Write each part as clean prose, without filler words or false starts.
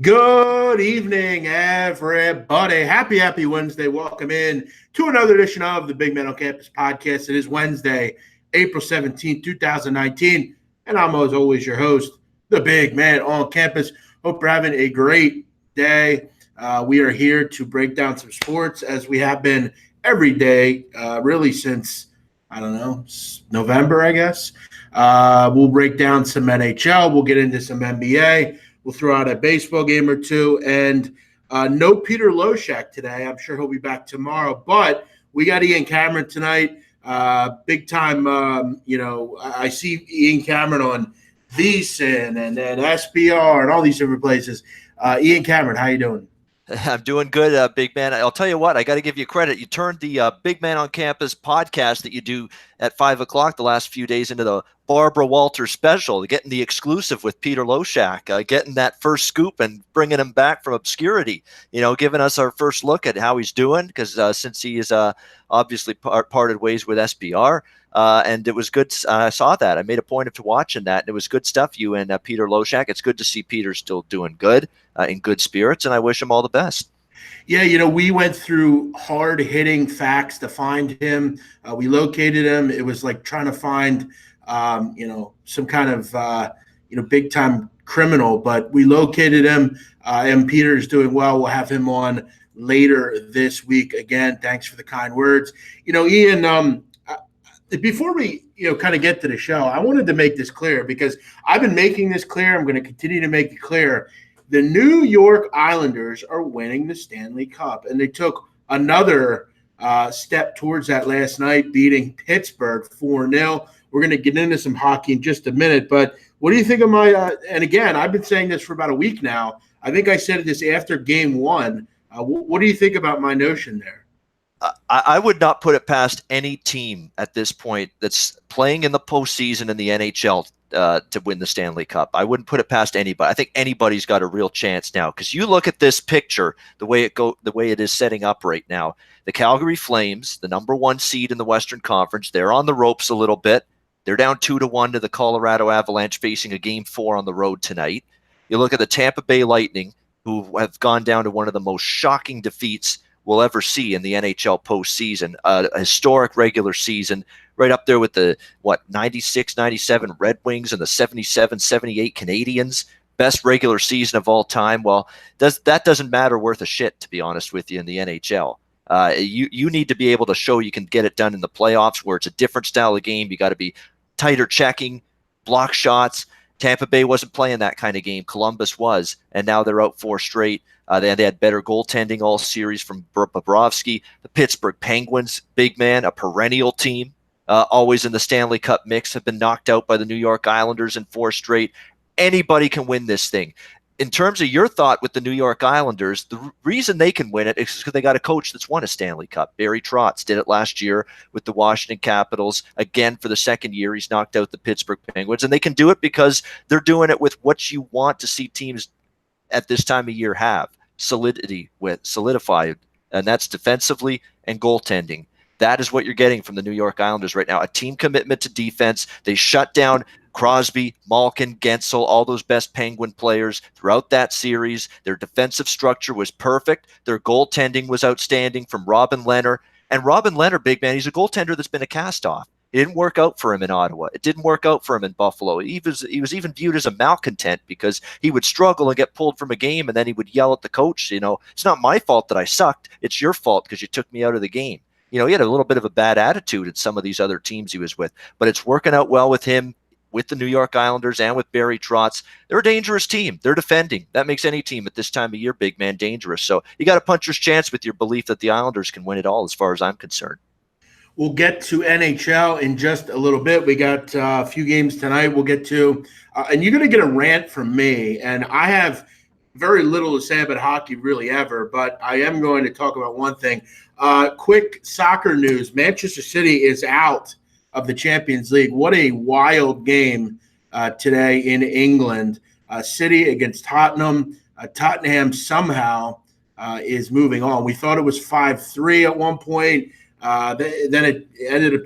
Good evening, everybody. Happy Wednesday. Welcome in to another edition of the Big Man on Campus podcast. It is Wednesday, April 17th, 2019. And I'm, as always, your host, the Big Man on Campus. Hope you're having a great day. We are here to break down some sports as we have been every day, really since, I don't know, November, I guess. We'll break down some NHL. We'll get into some NBA. We'll throw out a baseball game or two. And no Peter Loshak today. I'm sure he'll be back tomorrow. But we got Ian Cameron tonight. Big time, I see Ian Cameron on VSiN and then SBR and all these different places. Ian Cameron, how you doing? I'm doing good, Big Man. I'll tell you what, I got to give you credit. You turned the Big Man on Campus podcast that you do at 5 o'clock the last few days into the Barbara Walters special, getting the exclusive with Peter Loshak, getting that first scoop and bringing him back from obscurity, giving us our first look at how he's doing, because since he is obviously parted ways with SBR. And it was good. I saw that. I made a point of watching that. And it was good stuff, you and Peter Loshak. It's good to see Peter still doing good, in good spirits, and I wish him all the best. Yeah, we went through hard-hitting facts to find him. We located him. It was like trying to find, some kind of, big-time criminal. But we located him, and Peter's doing well. We'll have him on later this week. Again, thanks for the kind words. Ian, before we kind of get to the show, I wanted to make this clear because I've been making this clear. I'm going to continue to make it clear. The New York Islanders are winning the Stanley Cup, and they took another step towards that last night, beating Pittsburgh 4-0. We're going to get into some hockey in just a minute, but what do you think of my and again, I've been saying this for about a week now. I think I said this after game one. What do you think about my notion there? I would not put it past any team at this point that's playing in the postseason in the NHL to win the Stanley Cup. I wouldn't put it past anybody. I think anybody's got a real chance now, because you look at this picture, the way it is setting up right now. The Calgary Flames, the number one seed in the Western Conference, they're on the ropes a little bit. They're down 2-1 to the Colorado Avalanche, facing a Game 4 on the road tonight. You look at the Tampa Bay Lightning, who have gone down to one of the most shocking defeats we'll ever see in the NHL postseason, a historic regular season, right up there with the 96, 97 Red Wings and the 77, 78 Canadians, best regular season of all time. Well, that doesn't matter worth a shit, to be honest with you, in the NHL. You need to be able to show you can get it done in the playoffs, where it's a different style of game. You got to be tighter checking, block shots. Tampa Bay wasn't playing that kind of game. Columbus was, and now they're out 4 straight. They had better goaltending all series from Bobrovsky. The Pittsburgh Penguins, big man, a perennial team, always in the Stanley Cup mix, have been knocked out by the New York Islanders in 4 straight. Anybody can win this thing. In terms of your thought with the New York Islanders, the reason they can win it is because they got a coach that's won a Stanley Cup. Barry Trotz did it last year with the Washington Capitals. Again, for the second year, he's knocked out the Pittsburgh Penguins. And they can do it because they're doing it with what you want to see teams at this time of year have. Solidified. And that's defensively and goaltending. That is what you're getting from the New York Islanders right now. A team commitment to defense. They shut down Crosby, Malkin, Gensel, all those best Penguin players throughout that series. Their defensive structure was perfect. Their goaltending was outstanding from Robin Lehner. And Robin Lehner, big man, he's a goaltender that's been a cast-off. It didn't work out for him in Ottawa. It didn't work out for him in Buffalo. He was even viewed as a malcontent because he would struggle and get pulled from a game, and then he would yell at the coach, it's not my fault that I sucked. It's your fault because you took me out of the game. He had a little bit of a bad attitude at some of these other teams he was with, but it's working out well with him, with the New York Islanders and with Barry Trotz. They're a dangerous team. They're defending. That makes any team at this time of year, big man, dangerous. So you got a puncher's chance with your belief that the Islanders can win it all, as far as I'm concerned. We'll get to NHL in just a little bit. We got a few games tonight we'll get to. And you're going to get a rant from me. And I have very little to say about hockey really ever, but I am going to talk about one thing. Quick soccer news. Manchester City is out of the Champions League. What a wild game today in England. City against Tottenham. Tottenham somehow is moving on. We thought it was 5-3 at one point. Then it ended up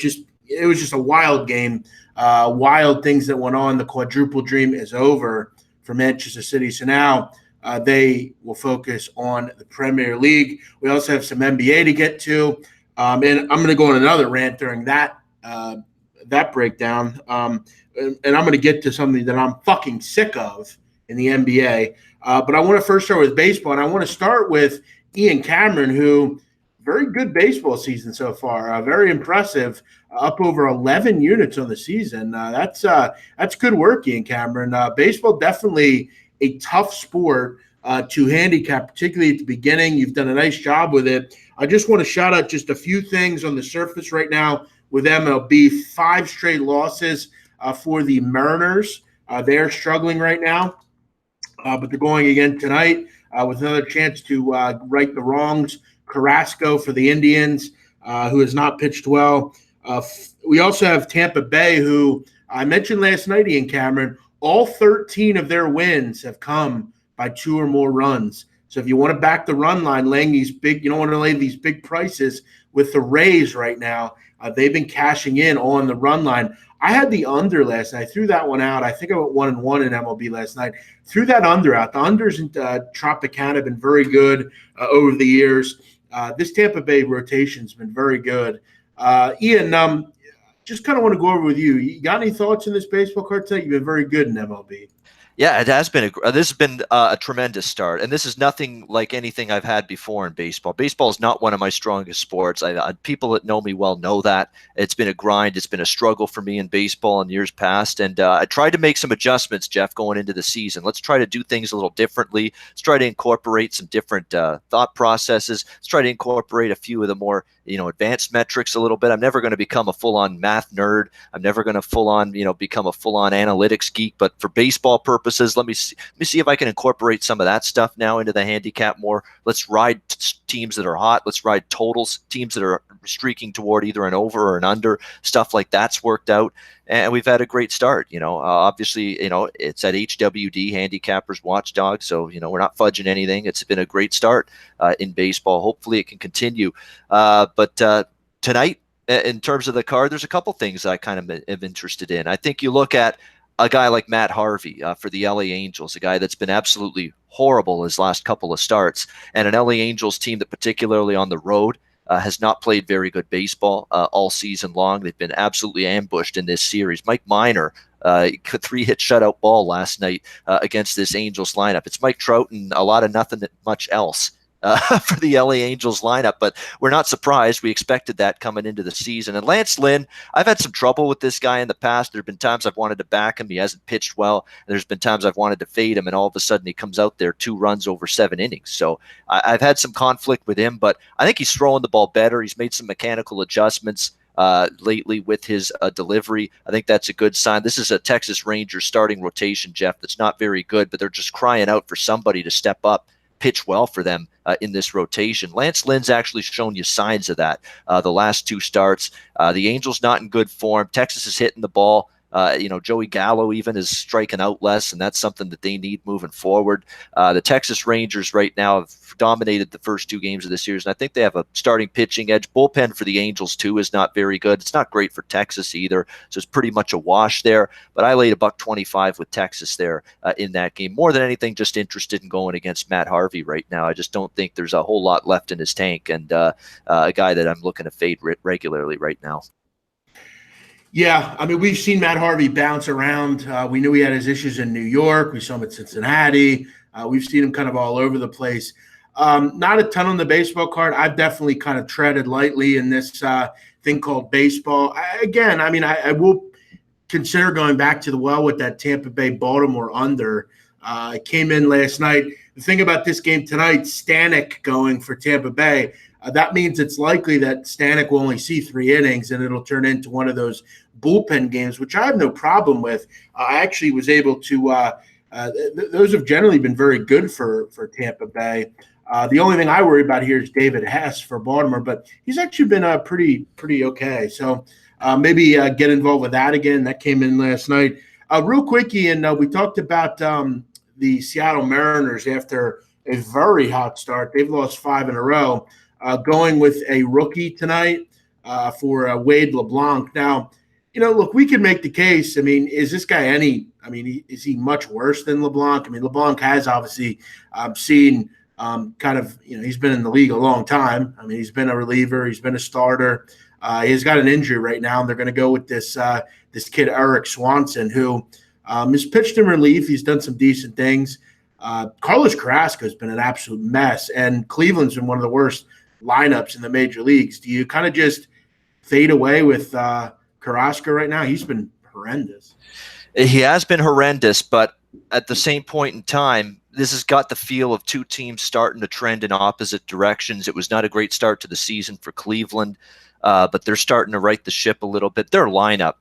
it was just a wild game. Wild things that went on. The quadruple dream is over for Manchester City. So now they will focus on the Premier League. We also have some NBA to get to, and I'm going to go on another rant during that breakdown. And I'm going to get to something that I'm fucking sick of in the NBA. But I want to first start with baseball, and I want to start with Ian Cameron, who very good baseball season so far, very impressive, up over 11 units on the season. That's good work, Ian Cameron. Baseball definitely a tough sport to handicap, particularly at the beginning. You've done a nice job with it. I just want to shout out just a few things on the surface right now with MLB. 5 straight losses for the Mariners. They're struggling right now, but they're going again tonight with another chance to right the wrongs. Carrasco for the Indians, who has not pitched well. We also have Tampa Bay, who I mentioned last night, Ian Cameron. All 13 of their wins have come by 2 or more runs. So if you want to back the run line, laying these big, you don't want to lay these big prices with the Rays right now. They've been cashing in on the run line. I had the under last night. I threw that one out. I think I went 1-1 in MLB last night. Threw that under out. The unders in Tropicana have been very good over the years. This Tampa Bay rotation's been very good. Ian, just kind of want to go over with you. You got any thoughts on this baseball card tonight? You've been very good in MLB. Yeah, it has been. This has been a tremendous start, and this is nothing like anything I've had before in baseball. Baseball is not one of my strongest sports. People that know me well know that. It's been a grind. It's been a struggle for me in baseball in years past, and I tried to make some adjustments, Jeff, going into the season. Let's try to do things a little differently. Let's try to incorporate some different thought processes. Let's try to incorporate a few of the more advanced metrics a little bit. I'm never going to become a full-on math nerd. I'm never going to become a full-on analytics geek. But for baseball purposes, let me see if I can incorporate some of that stuff now into the handicap more. Let's ride teams that are hot. Let's ride totals, teams that are streaking toward either an over or an under. Stuff like that's worked out, and we've had a great start. Obviously, it's at HWD, Handicappers Watchdog. So we're not fudging anything. It's been a great start in baseball. Hopefully, it can continue. But tonight, in terms of the card, there's a couple things I kind of am interested in. I think you look at a guy like Matt Harvey for the LA Angels, a guy that's been absolutely horrible his last couple of starts, and an LA Angels team that particularly on the road has not played very good baseball all season long. They've been absolutely ambushed in this series. Mike Minor, 3-hit shutout ball last night against this Angels lineup. It's Mike Trout and a lot of nothing much else for the LA Angels lineup, but we're not surprised. We expected that coming into the season. And Lance Lynn, I've had some trouble with this guy in the past. There have been times I've wanted to back him. He hasn't pitched well. There's been times I've wanted to fade him, and all of a sudden he comes out there 2 runs over 7 innings. So I've had some conflict with him, but I think he's throwing the ball better. He's made some mechanical adjustments lately with his delivery. I think that's a good sign. This is a Texas Rangers starting rotation, Jeff, that's not very good, but they're just crying out for somebody to step up, pitch well for them in this rotation. Lance Lynn's actually shown you signs of that the last 2 starts. The Angels not in good form. Texas is hitting the ball. Joey Gallo even is striking out less, and that's something that they need moving forward. The Texas Rangers right now have dominated the first 2 games of the series, and I think they have a starting pitching edge. Bullpen for the Angels, too, is not very good. It's not great for Texas either, so it's pretty much a wash there. But I laid $1.25 with Texas there in that game. More than anything, just interested in going against Matt Harvey right now. I just don't think there's a whole lot left in his tank, and a guy that I'm looking to fade regularly right now. Yeah, I mean, we've seen Matt Harvey bounce around. We knew he had his issues in New York. We saw him at Cincinnati. We've seen him kind of all over the place. Not a ton on the baseball card. I've definitely kind of treaded lightly in this thing called baseball. I will consider going back to the well with that Tampa Bay Baltimore under. I came in last night. The thing about this game tonight, Stanek going for Tampa Bay. That means it's likely that Stanek will only see 3 innings, and it'll turn into one of those bullpen games, which I have no problem with. I actually was able to those have generally been very good for Tampa Bay. The only thing I worry about here is David Hess for Baltimore, but he's actually been pretty okay. So maybe get involved with that again. That came in last night. Real quick, Ian, we talked about the Seattle Mariners after a very hot start. They've lost 5 in a row. Going with a rookie tonight for Wade LeBlanc. Now, Look, we can make the case. I mean, is this guy is he much worse than LeBlanc? I mean, LeBlanc has obviously seen kind of, he's been in the league a long time. I mean, he's been a reliever, he's been a starter. He's got an injury right now, and they're going to go with this kid, Eric Swanson, who has pitched in relief. He's done some decent things. Carlos Carrasco has been an absolute mess, and Cleveland's been one of the worst lineups in the major leagues. Do you kind of just fade away with Carrasco right now? He's been horrendous. He has been horrendous, but at the same point in time, this has got the feel of two teams starting to trend in opposite directions. It was not a great start to the season for Cleveland, but they're starting to right the ship a little bit. Their lineup,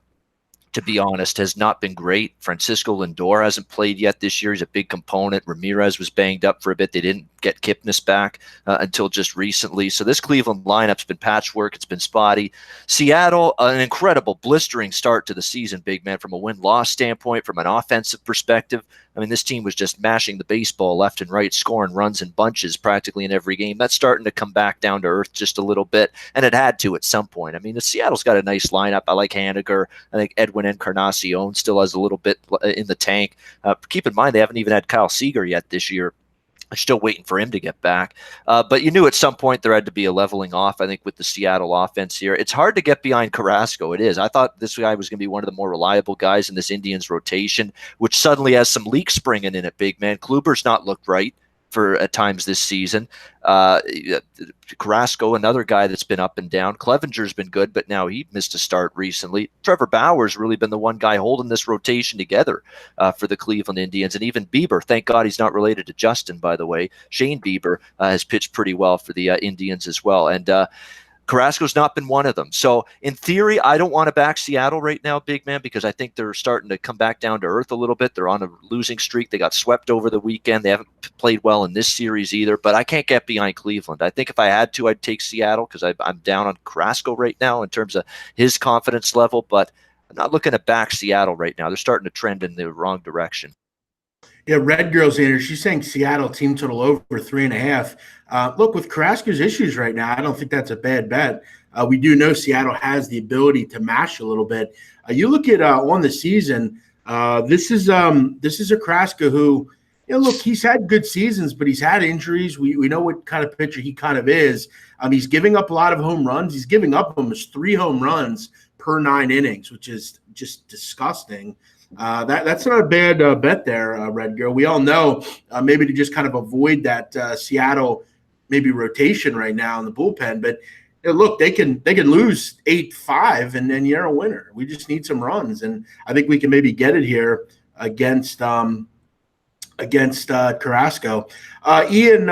to be honest, has not been great. Francisco Lindor hasn't played yet this year. He's a big component. Ramirez was banged up for a bit. They didn't get Kipnis back until just recently. So this Cleveland lineup's been patchwork. It's been spotty. Seattle, an incredible blistering start to the season, big man, from a win-loss standpoint, from an offensive perspective. I mean, this team was just mashing the baseball left and right, scoring runs in bunches practically in every game. That's starting to come back down to earth just a little bit, and it had to at some point. I mean, the Seattle's got a nice lineup. I like Haniger. I think Edwin Encarnacion still has a little bit in the tank. Keep in mind, they haven't even had Kyle Seager yet this year. I'm still waiting for him to get back. But you knew at some point there had to be a leveling off, I think, with the Seattle offense here. It's hard to get behind Carrasco. It is. I thought this guy was going to be one of the more reliable guys in this Indians rotation, which suddenly has some leaks springing in it, big man. Kluber's not looked right for at times this season. Carrasco, another guy that's been up and down. Clevenger's been good, but now he missed a start recently. Trevor Bauer's really been the one guy holding this rotation together for the Cleveland Indians. And even Bieber, thank God he's not related to Justin, by the way. Shane Bieber has pitched pretty well for the Indians as well. And Carrasco's not been one of them. So in theory, I don't want to back Seattle right now, big man, because I think they're starting to come back down to earth a little bit. They're on a losing streak. They got swept over the weekend. They haven't played well in this series either, but I can't get behind Cleveland. I think if I had to, I'd take Seattle because I'm down on Carrasco right now in terms of his confidence level, but I'm not looking to back Seattle right now. They're starting to trend in the wrong direction. Yeah, Red Girl's in here. She's saying Seattle team total over 3.5. Look, with Carrasco's issues right now, I don't think that's a bad bet. We do know Seattle has the ability to mash a little bit. You look at on the season, this is a Carrasco who, look, he's had good seasons, but he's had injuries. We know what kind of pitcher he kind of is. He's giving up a lot of home runs. He's giving up almost 3 home runs per 9 innings, which is just disgusting. That's not a bad bet there, Red Girl. We all know maybe to just kind of avoid that Seattle maybe rotation right now in the bullpen. But look, they can lose 8-5 and then you're a winner. We just need some runs, and I think we can maybe get it here against Carrasco. Ian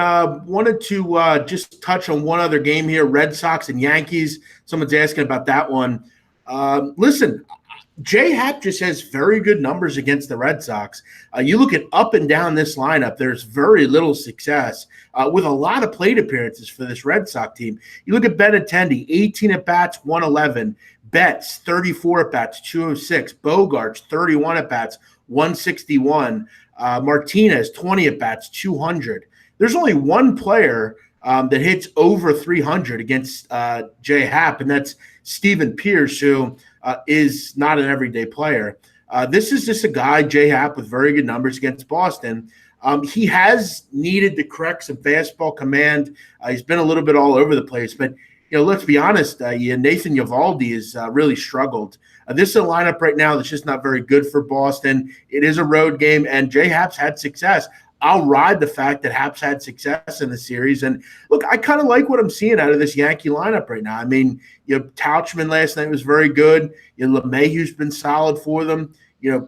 wanted to just touch on one other game here: Red Sox and Yankees. Someone's asking about that one. Listen. J Happ just has very good numbers against the Red Sox. You look at up and down this lineup, there's very little success with a lot of plate appearances for this Red Sox team. You look at Benintendi, 18 at-bats, 111. Betts, 34 at-bats, 206. Bogarts, 31 at-bats, 161. Martinez, 20 at-bats, 200. There's only one player that hits over 300 against J Happ, and that's Steven Pierce, who is not an everyday player. This is just a guy, J Happ, with very good numbers against Boston. He has needed to correct some fastball command. He's been a little bit all over the place, but let's be honest. Nathan Eovaldi has really struggled. This is a lineup right now that's just not very good for Boston. It is a road game, and J Happ's had success. I'll ride the fact that Happ's had success in the series. And look, I kind of like what I'm seeing out of this Yankee lineup right now. I mean, Tauchman last night was very good. LeMahieu's been solid for them.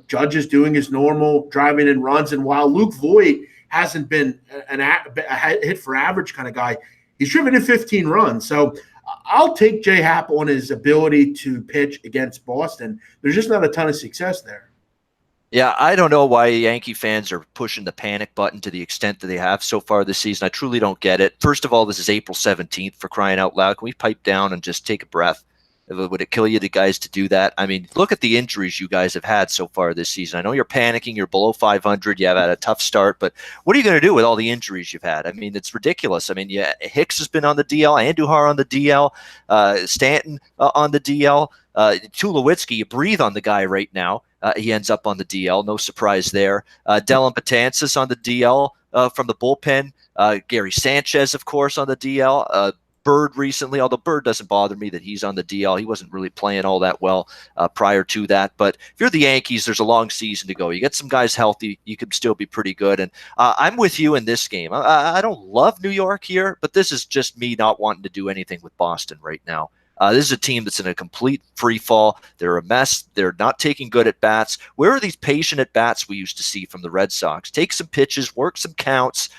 Judge is doing his normal, driving in runs. And while Luke Voigt hasn't been a hit for average kind of guy, he's driven in 15 runs. So I'll take J Happ on his ability to pitch against Boston. There's just not a ton of success there. Yeah, I don't know why Yankee fans are pushing the panic button to the extent that they have so far this season. I truly don't get it. First of all, this is April 17th, for crying out loud. Can we pipe down and just take a breath? Would it kill you, the guys, to do that? I mean, look at the injuries you guys have had so far this season. I know you're panicking. You're below 500. You have had a tough start, but what are you going to do with all the injuries you've had? I mean, it's ridiculous. I mean, yeah, Hicks has been on the DL, Andujar on the DL, Stanton on the DL, Tulowitzki. You breathe on the guy right now. He ends up on the DL. No surprise there. Dellin Betances on the DL from the bullpen. Gary Sanchez, of course, on the DL. Bird recently, although Bird doesn't bother me that he's on the DL. He wasn't really playing all that well prior to that. But if you're the Yankees, there's a long season to go. You get some guys healthy, you can still be pretty good. And I'm with you in this game. I don't love New York here, but this is just me not wanting to do anything with Boston right now. This is a team that's in a complete free fall. They're a mess. They're not taking good at bats. Where are these patient at bats we used to see from the Red Sox? Take some pitches, work some counts.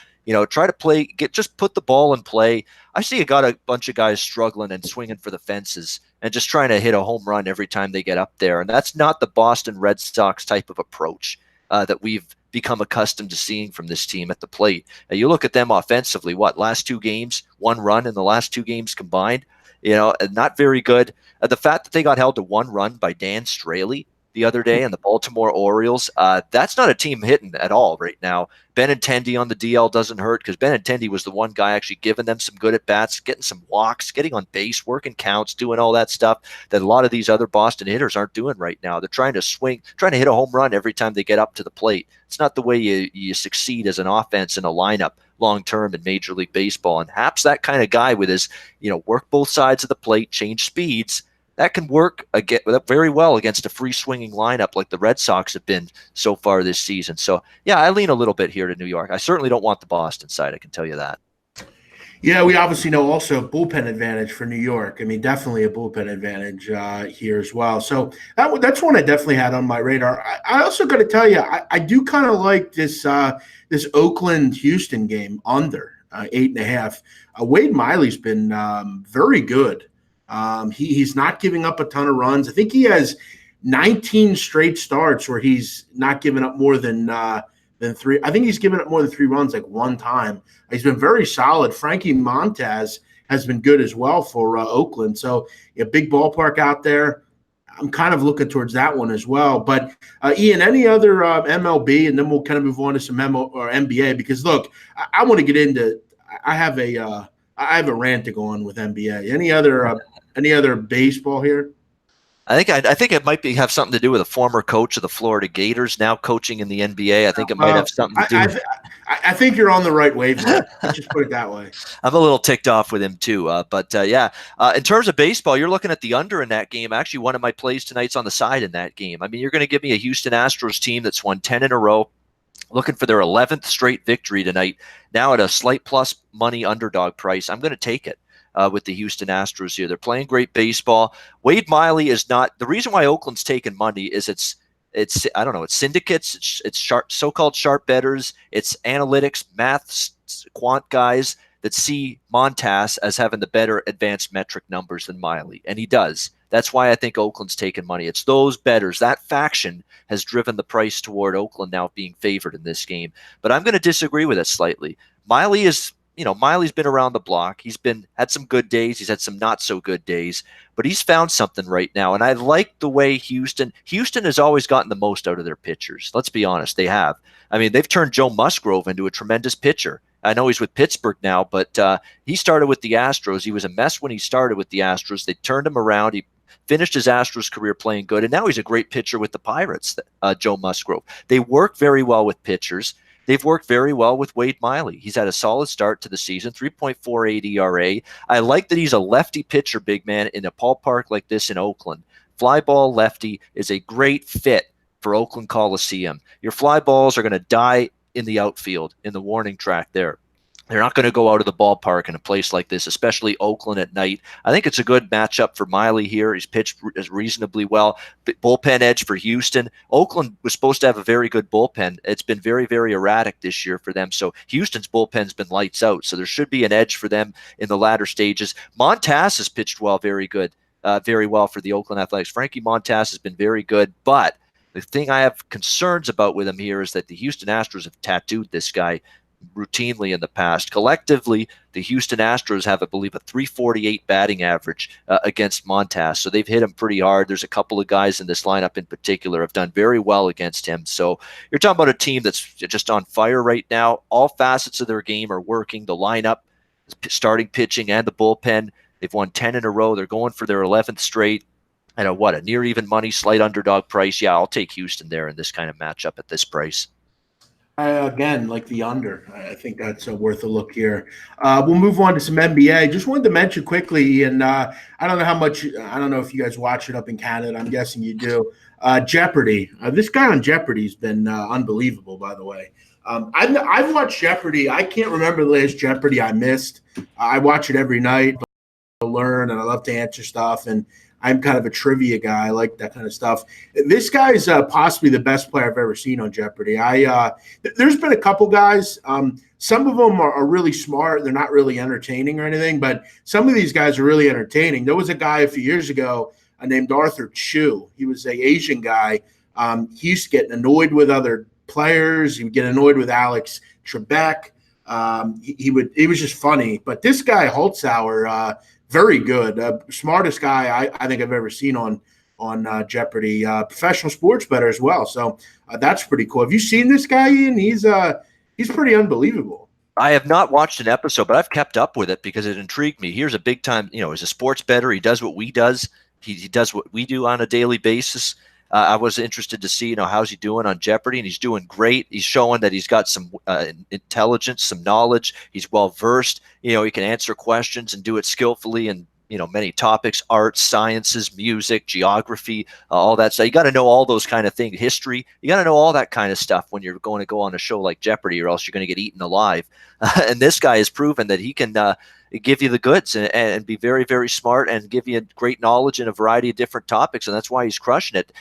Try to play, just put the ball in play. I see a bunch of guys struggling and swinging for the fences and just trying to hit a home run every time they get up there. And that's not the Boston Red Sox type of approach that we've become accustomed to seeing from this team at the plate. You look at them offensively, last 2 games, 1 run in the last 2 games combined, not very good. The fact that they got held to 1 run by Dan Straley the other day and the Baltimore Orioles, that's not a team hitting at all right now. Benintendi on the DL doesn't hurt because Benintendi was the one guy actually giving them some good at-bats, getting some walks, getting on base, working counts, doing all that stuff that a lot of these other Boston hitters aren't doing right now. They're trying to swing, trying to hit a home run every time they get up to the plate. It's not the way you succeed as an offense in a lineup long-term in Major League Baseball. And Happ's that kind of guy with his, work both sides of the plate, change speeds. That can work very well against a free-swinging lineup like the Red Sox have been so far this season. So, yeah, I lean a little bit here to New York. I certainly don't want the Boston side, I can tell you that. Yeah, we obviously know also bullpen advantage for New York. I mean, definitely a bullpen advantage here as well. So that's one I definitely had on my radar. I also got to tell you, I do kind of like this Oakland-Houston game under 8.5. Wade Miley's been very good. He's not giving up a ton of runs. I think he has 19 straight starts where he's not giving up more than 3. I think he's given up more than 3 runs like 1 time. He's been very solid. Frankie Montas has been good as well for Oakland. So a big ballpark out there. I'm kind of looking towards that one as well. But Ian, any other MLB, and then we'll kind of move on to some NBA because look, I want to get into. I have a rant to go on with NBA. Any other baseball here? I think it might have something to do with a former coach of the Florida Gators now coaching in the NBA. I think it might have something to do with I think you're on the right wavelength. Let's just put it that way. I'm a little ticked off with him too. In terms of baseball, you're looking at the under in that game. Actually, one of my plays tonight's on the side in that game. I mean, you're going to give me a Houston Astros team that's won 10 in a row, looking for their 11th straight victory tonight, now at a slight plus money underdog price. I'm going to take it. With the Houston Astros here. They're playing great baseball. Wade Miley is not – the reason why Oakland's taking money is it's I don't know, it's syndicates, it's sharp, so-called sharp bettors, it's analytics, math, quant guys that see Montas as having the better advanced metric numbers than Miley, and he does. That's why I think Oakland's taking money. It's those bettors. That faction has driven the price toward Oakland now being favored in this game. But I'm going to disagree with it slightly. Miley's been around the block. He's had some good days. He's had some not so good days, but he's found something right now. And I like the way Houston has always gotten the most out of their pitchers. Let's be honest. They have. I mean, they've turned Joe Musgrove into a tremendous pitcher. I know he's with Pittsburgh now, but he started with the Astros. He was a mess when he started with the Astros. They turned him around. He finished his Astros career playing good, and now he's a great pitcher with the Pirates, Joe Musgrove. They work very well with pitchers. They've worked very well with Wade Miley. He's had a solid start to the season, 3.48 ERA. I like that he's a lefty pitcher, big man, in a ballpark like this in Oakland. Fly ball lefty is a great fit for Oakland Coliseum. Your fly balls are going to die in the outfield, in the warning track there. They're not going to go out of the ballpark in a place like this, especially Oakland at night. I think it's a good matchup for Miley here. He's pitched reasonably well. Bullpen edge for Houston. Oakland was supposed to have a very good bullpen. It's been very, very erratic this year for them. So Houston's bullpen's been lights out. So there should be an edge for them in the latter stages. Montas has pitched well, very well for the Oakland Athletics. Frankie Montas has been very good, but the thing I have concerns about with him here is that the Houston Astros have tattooed this guy routinely in the past. Collectively, the Houston Astros have, I believe, a 348 batting average against Montas. So they've hit him pretty hard. There's a couple of guys in this lineup in particular have done very well against him. So you're talking about a team that's just on fire right now. All facets of their game are working. The lineup, starting pitching, and the bullpen. They've won 10 in a row. They're going for their 11th straight. I know what, a near even money, slight underdog price. Yeah, I'll take Houston there in this kind of matchup at this price. Again, like the under. I think that's worth a look here. We'll move on to some NBA. Just wanted to mention quickly, and I don't know if you guys watch it up in Canada. I'm guessing you do. Jeopardy. This guy on Jeopardy has been unbelievable, by the way. I've watched Jeopardy. I can't remember the last Jeopardy I missed. I watch it every night to learn, and I love to answer stuff. And I'm kind of a trivia guy. I like that kind of stuff. This guy is possibly the best player I've ever seen on Jeopardy. There's been a couple guys. Some of them are really smart. They're not really entertaining or anything, but some of these guys are really entertaining. There was a guy a few years ago named Arthur Chu. He was an Asian guy. He used to get annoyed with other players. He would get annoyed with Alex Trebek. He was just funny. But this guy, Holtzauer, very good, smartest guy I think I've ever seen on Jeopardy. Professional sports bettor as well, so that's pretty cool. Have you seen this guy, Ian? He's pretty unbelievable. I have not watched an episode, but I've kept up with it because it intrigued me. Here's a big time, as a sports bettor, he does what we does. He does what we do on a daily basis. I was interested to see, how's he doing on Jeopardy, and he's doing great. He's showing that he's got some intelligence, some knowledge. He's well versed. He can answer questions and do it skillfully and many topics: arts, sciences, music, geography, all that stuff. You got to know all those kind of things. History. You got to know all that kind of stuff when you're going to go on a show like Jeopardy, or else you're going to get eaten alive. And this guy has proven that he can give you the goods and be very, very smart and give you great knowledge in a variety of different topics. And that's why he's crushing it.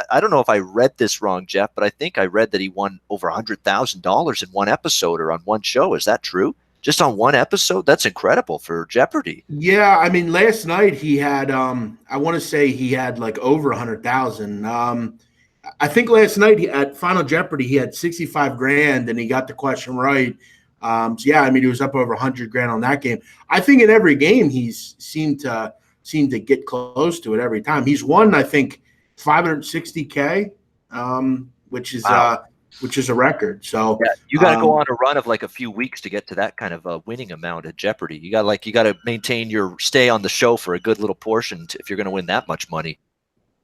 I don't know if I read this wrong, Jeff, but I think I read that he won over $100,000 in one episode or on one show. Is that true? Just on one episode? That's incredible for Jeopardy. Yeah, I mean, last night he had, I want to say he had like over 100,000. I think last night at Final Jeopardy he had 65 grand and he got the question right. So yeah, I mean, he was up over 100 grand on that game. I think in every game he's seemed to get close to it every time. He's won, I think, 560K, which is wow. Which is a record. So yeah, you got to go on a run of like a few weeks to get to that kind of a winning amount at Jeopardy. You got to maintain stay on the show for a good little portion if you're going to win that much money.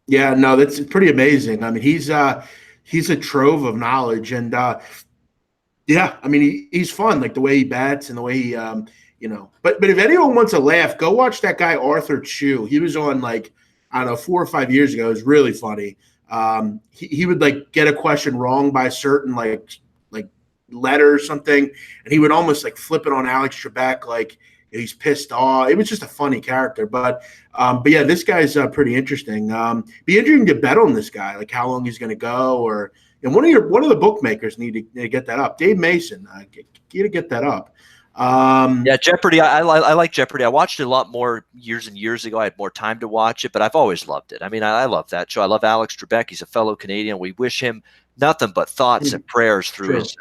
Yeah, no, that's pretty amazing. I mean, he's a trove of knowledge, and yeah, I mean, he's fun, like the way he bats and the way he, But if anyone wants a laugh, go watch that guy Arthur Chu. He was on I don't know, 4 or 5 years ago. It was really funny. He would get a question wrong by a certain like letter or something, and he would almost flip it on Alex Trebek he's pissed off. It was just a funny character, but yeah, this guy's pretty interesting. Be interesting to bet on this guy, like how long he's going to go, and one of the bookmakers need to get that up. Dave Mason, get that up. Yeah, Jeopardy. I like Jeopardy. I watched it a lot more years and years ago. I had more time to watch it, but I've always loved it. I mean, I love that show. I love Alex Trebek. He's a fellow Canadian. We wish him nothing but thoughts and prayers through his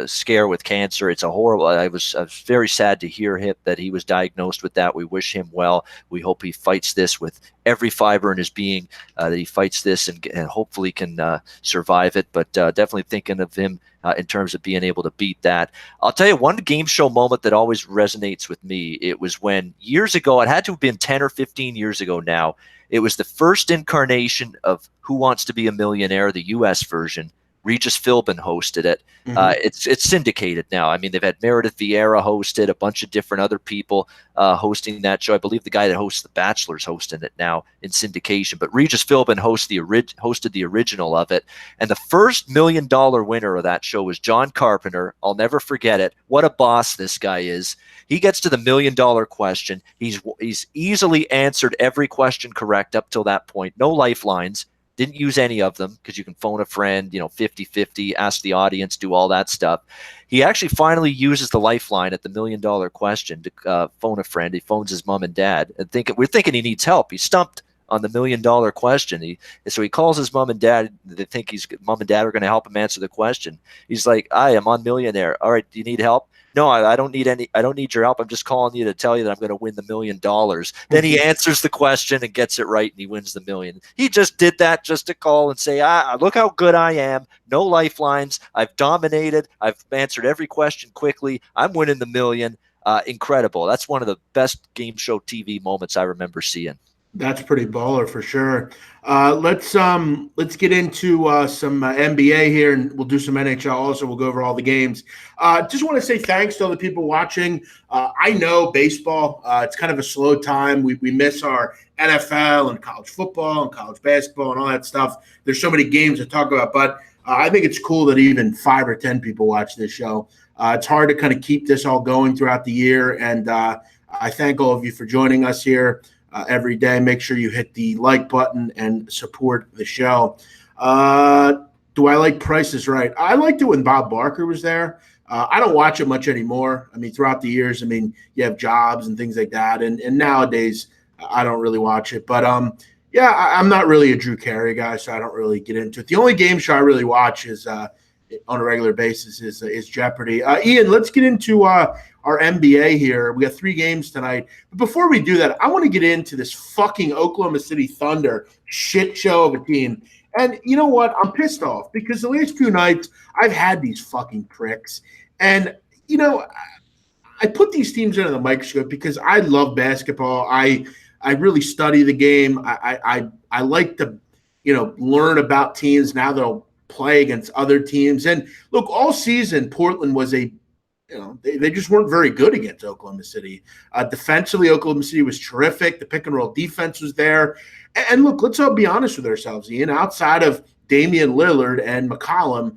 scare with cancer. It's a horrible. I was very sad to hear that he was diagnosed with that. We wish him well. We hope he fights this with every fiber in his being. That he fights this and hopefully can survive it. But definitely thinking of him in terms of being able to beat that. I'll tell you one game show moment that always resonates with me. It was when years ago. It had to have been 10 or 15 years ago now. It was the first incarnation of Who Wants to Be a Millionaire, the U.S. version. Regis Philbin hosted it. Mm-hmm. It's syndicated now. I mean, they've had Meredith Vieira hosted, a bunch of different other people hosting that show. I believe the guy that hosts The Bachelor's hosting it now in syndication. But Regis Philbin hosted the original of it. And the first $1 million winner of that show was John Carpenter. I'll never forget it. What a boss this guy is. He gets to the $1 million question. He's easily answered every question correct up till that point. No lifelines. Didn't use any of them because you can phone a friend, 50-50, ask the audience, do all that stuff. He actually finally uses the lifeline at the $1 million question to phone a friend. He phones his mom and dad and we're thinking he needs help. He's stumped on the $1 million question. So he calls his mom and dad. They think mom and dad are going to help him answer the question. He's like, I am on Millionaire. All right, do you need help? No, I don't need I don't need your help. I'm just calling you to tell you that I'm going to win the $1 million. Then he answers the question and gets it right, and he wins the $1 million. He just did that just to call and say, look how good I am. No lifelines. I've dominated. I've answered every question quickly. I'm winning the $1 million. Incredible. That's one of the best game show TV moments I remember seeing. That's pretty baller for sure. Let's get into some NBA here, and we'll do some NHL also. We'll go over all the games. Just want to say thanks to all the people watching. I know baseball, it's kind of a slow time. We miss our NFL and college football and college basketball and all that stuff. There's so many games to talk about, but I think it's cool that even 5 or 10 people watch this show. It's hard to kind of keep this all going throughout the year, and I thank all of you for joining us here. Every day. Make sure you hit the like button and support the show. Do I like Price is Right? I liked it when Bob Barker was there. I don't watch it much anymore. I mean, throughout the years, I mean, you have jobs and things like that. And nowadays, I don't really watch it. But, I'm not really a Drew Carey guy, so I don't really get into it. The only game show I really watch is on a regular basis is Jeopardy. Ian, let's get into our NBA here. We got 3 games tonight. But before we do that, I want to get into this fucking Oklahoma City Thunder shit show of a team. And you know what? I'm pissed off because the last 2 nights I've had these fucking pricks. And, I put these teams under the microscope because I love basketball. I really study the game. I like to, learn about teams. Now they'll play against other teams. And look, all season, Portland was they just weren't very good against Oklahoma City. Defensively, Oklahoma City was terrific. The pick and roll defense was there. And look, let's all be honest with ourselves, Ian. Outside of Damian Lillard and McCollum,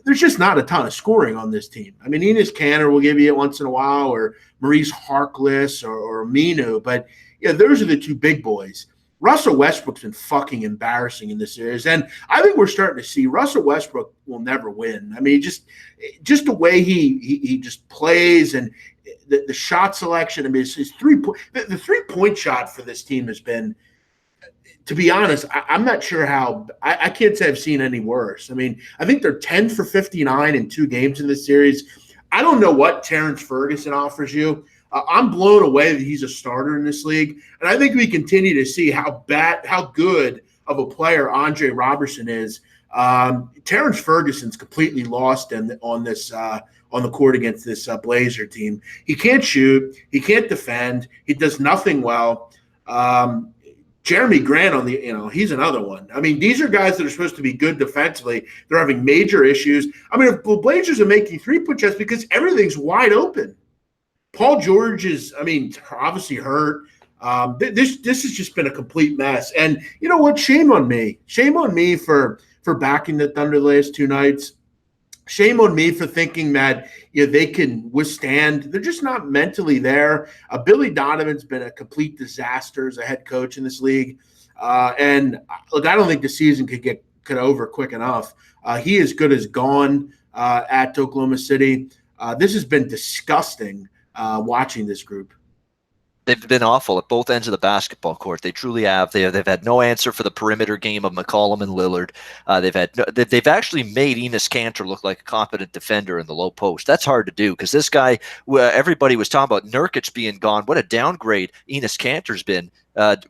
there's just not a ton of scoring on this team. I mean, Enes Kanter will give you it once in a while, or Maurice Harkless or Minu. But, those are the 2 big boys. Russell Westbrook's been fucking embarrassing in this series. And I think we're starting to see Russell Westbrook will never win. I mean, just the way he just plays and the shot selection. I mean, his the 3-point shot for this team has been, to be honest, I'm not sure how – I can't say I've seen any worse. I mean, I think they're 10 for 59 in 2 games in this series. I don't know what Terrence Ferguson offers you. I'm blown away that he's a starter in this league, and I think we continue to see how good of a player Andre Robertson is. Terrence Ferguson's completely lost on the court against this Blazer team. He can't shoot, he can't defend, he does nothing well. Jeremy Grant he's another one. I mean, these are guys that are supposed to be good defensively. They're having major issues. I mean, if the Blazers are making 3-point shots because everything's wide open. Paul George is, obviously hurt. This has just been a complete mess. And you know what? Shame on me. Shame on me for backing the Thunder the last 2 nights. Shame on me for thinking that they can withstand. They're just not mentally there. Billy Donovan's been a complete disaster as a head coach in this league. And look, I don't think the season could over quick enough. He is good as gone at Oklahoma City. This has been disgusting. Watching this group. They've been awful at both ends of the basketball court. They truly have. They've had no answer for the perimeter game of McCollum and Lillard. They've actually made Enes Kanter look like a competent defender in the low post. That's hard to do because this guy, everybody was talking about Nurkic being gone. What a downgrade Enes Kanter's been.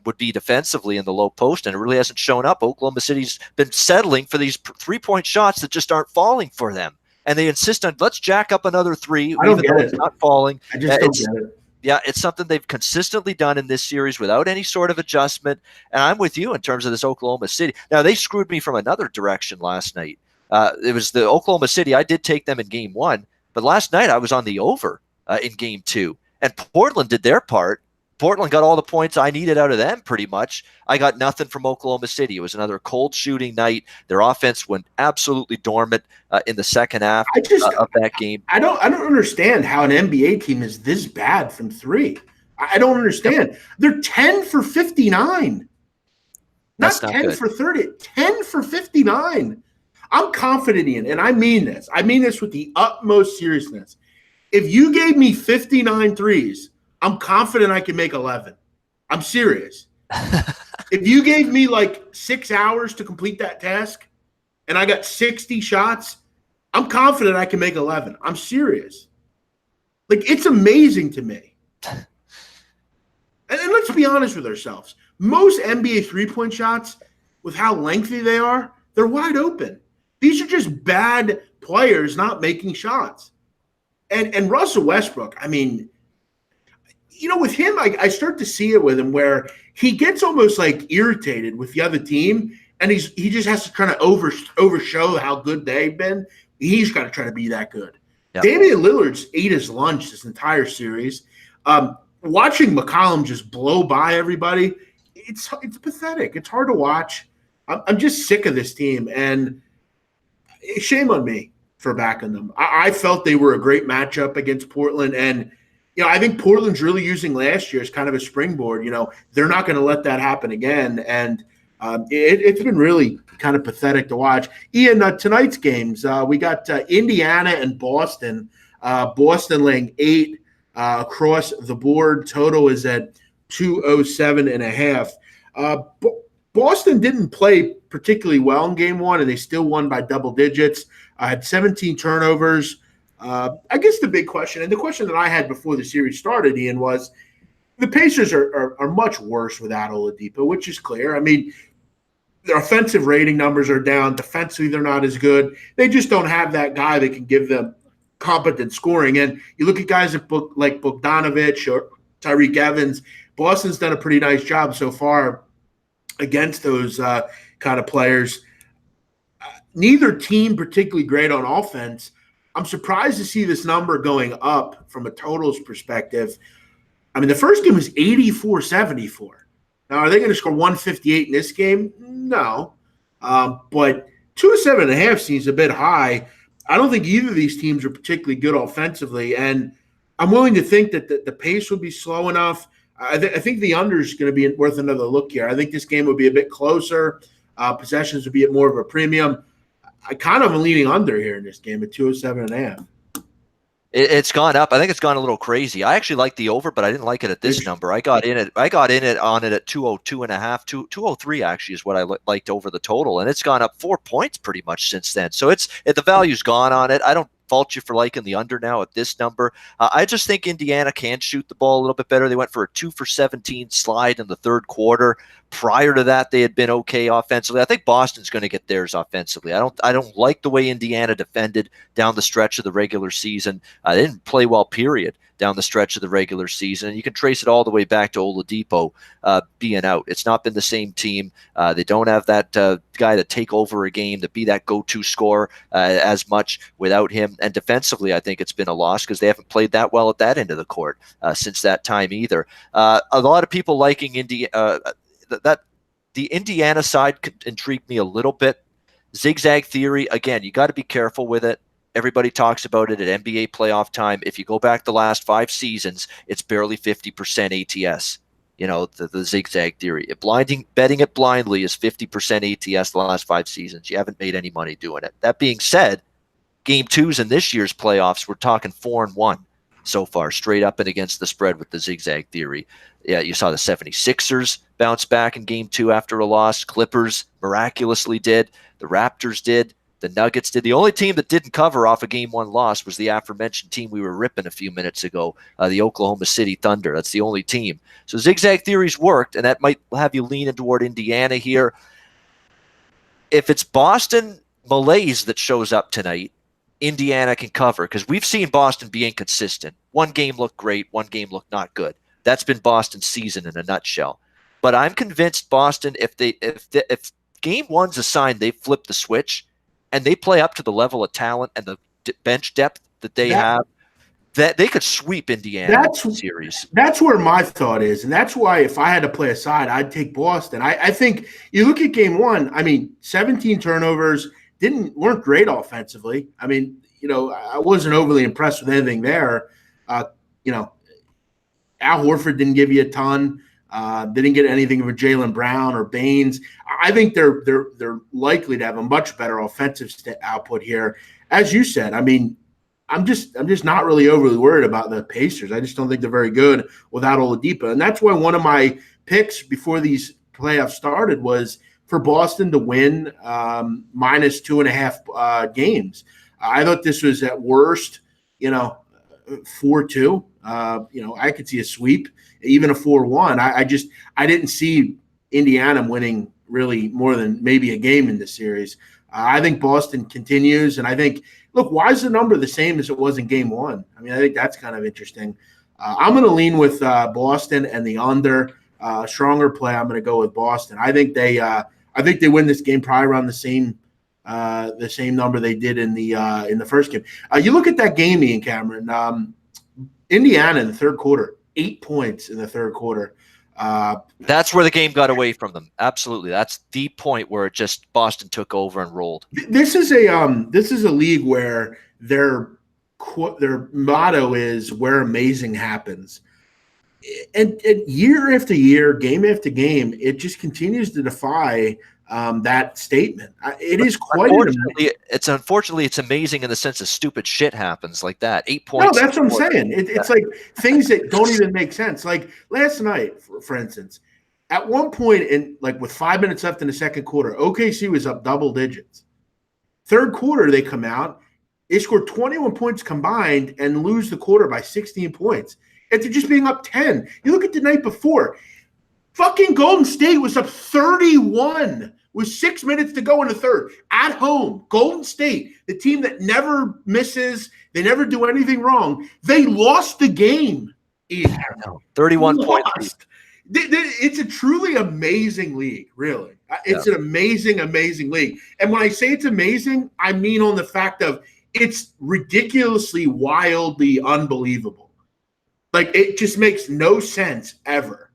Would be defensively in the low post, and it really hasn't shown up. Oklahoma City's been settling for these 3-point shots that just aren't falling for them. And they insist on, let's jack up another 3, even though it's not falling. I just don't get it. Yeah, it's something they've consistently done in this series without any sort of adjustment. And I'm with you in terms of this Oklahoma City. Now, they screwed me from another direction last night. It was the Oklahoma City. I did take them in game 1. But last night I was on the over in game 2. And Portland did their part. Portland got all the points I needed out of them pretty much. I got nothing from Oklahoma City. It was another cold shooting night. Their offense went absolutely dormant in the second half of that game. I don't understand how an NBA team is this bad from 3. I don't understand. They're 10 for 59. Not 10 good. For 30. 10 for 59. I'm confident in, and I mean this. I mean this with the utmost seriousness. If you gave me 59 threes, I'm confident I can make 11. I'm serious. If you gave me like 6 hours to complete that task and I got 60 shots, I'm confident I can make 11. I'm serious. Like, it's amazing to me. And let's be honest with ourselves. Most NBA three-point shots, with how lengthy they are, they're wide open. These are just bad players not making shots. And Russell Westbrook, I mean, with him, I start to see it with him where he gets almost like irritated with the other team, and he just has to kind of overshow how good they've been. He's got to try to be that good. Yep. Damian Lillard's ate his lunch this entire series. Watching McCollum just blow by everybody, it's pathetic. It's hard to watch. I'm just sick of this team, and shame on me for backing them. I felt they were a great matchup against Portland, and I think Portland's really using last year as kind of a springboard. They're not going to let that happen again, and it's been really kind of pathetic to watch. Ian, tonight's games, we got Indiana and Boston. Boston laying 8 across the board. Total is at 207.5. Boston didn't play particularly well in game one, and they still won by double digits. Had 17 turnovers. I guess the big question, and the question that I had before the series started, Ian, was the Pacers are much worse without Oladipo, which is clear. I mean, their offensive rating numbers are down. Defensively, they're not as good. They just don't have that guy that can give them competent scoring. And you look at guys like Bogdanovich or Tyreek Evans, Boston's done a pretty nice job so far against those kind of players. Neither team particularly great on offense. I'm surprised to see this number going up from a totals perspective. I mean, the first game was 84-74. Now, are they going to score 158 in this game? No. But 207.5 seems a bit high. I don't think either of these teams are particularly good offensively, and I'm willing to think that the pace will be slow enough. I think the under is going to be worth another look here. I think this game will be a bit closer. Possessions will be at more of a premium. I kind of am leaning under here in this game at 207.5. It's gone up. I think it's gone a little crazy. I actually like the over, but I didn't like it at this number. I got in it on it at 202.5. 203 actually is what I liked over the total, and it's gone up 4 points pretty much since then. So the value's gone on it. I don't fault you for liking the under now at this number. I just think Indiana can shoot the ball a little bit better. They went for a 2-for-17 slide in the third quarter. Prior to that, they had been okay offensively. I think Boston's going to get theirs offensively. I don't like the way Indiana defended down the stretch of the regular season. They didn't play well, period, down the stretch of the regular season. And you can trace it all the way back to Oladipo being out. It's not been the same team. They don't have that guy to take over a game, to be that go-to scorer as much without him. And defensively, I think it's been a loss because they haven't played that well at that end of the court since that time either. A lot of people liking the Indiana side intrigued me a little bit. Zigzag theory, again, you got to be careful with it. Everybody talks about it at NBA playoff time. If you go back the last 5 seasons, it's barely 50% ATS. The zigzag theory. Betting it blindly is 50% ATS the last 5 seasons. You haven't made any money doing it. That being said, game 2s in this year's playoffs, we're talking 4-1 so far, straight up and against the spread with the zigzag theory. Yeah, you saw the 76ers bounce back in game 2 after a loss. Clippers miraculously did. The Raptors did. The Nuggets did. The only team that didn't cover off a game 1 loss was the aforementioned team we were ripping a few minutes ago, the Oklahoma City Thunder. That's the only team. So zigzag theories worked, and that might have you leaning toward Indiana here. If it's Boston malaise that shows up tonight, Indiana can cover, because we've seen Boston be inconsistent. One game looked great, one game looked not good. That's been Boston's season in a nutshell. But I'm convinced Boston, if game 1's a sign they flip the switch and they play up to the level of talent and the bench depth that they have, that they could sweep Indiana in the series. That's where my thought is, and that's why if I had to play a side, I'd take Boston. I think you look at game 1. I mean, 17 turnovers, weren't great offensively. I mean, I wasn't overly impressed with anything there. Al Horford didn't give you a ton. They didn't get anything of a Jaylen Brown or Baines. I think they're likely to have a much better offensive output here. As you said, I mean, I'm just not really overly worried about the Pacers. I just don't think they're very good without Oladipo, and that's why one of my picks before these playoffs started was for Boston to win minus 2.5 games. I thought this was at worst, 4-2. I could see a sweep, even a 4-1. I didn't see Indiana winning really more than maybe a game in this series. I think Boston continues, and I think, look, why is the number the same as it was in game one? I mean, I think that's kind of interesting. I'm going to lean with Boston and the under. Stronger play, I'm going to go with Boston. I think they win this game probably around the same number they did in the first game. You look at that game, Ian Cameron. Indiana in the third quarter, 8 points in the third quarter. That's where the game got away from them. Absolutely, that's the point where it just Boston took over and rolled. This is a league where their motto is where amazing happens, and year after year, game after game, it just continues to defy that statement. It is quite. Unfortunately, it's amazing in the sense that stupid shit happens like that. 8 points. No, that's what I'm saying. It's like things that don't even make sense. Like last night, for instance, at one point with 5 minutes left in the second quarter, OKC was up double digits. Third quarter, they come out, they scored 21 points combined and lose the quarter by 16 points. After just being up 10. You look at the night before, fucking Golden State was up 31 with 6 minutes to go in the third. At home, Golden State, the team that never misses, they never do anything wrong. They lost the game. 31 points. It's a truly amazing league, really. It's an amazing, amazing league. And when I say it's amazing, I mean on the fact of it's ridiculously, wildly unbelievable. Like, it just makes no sense ever.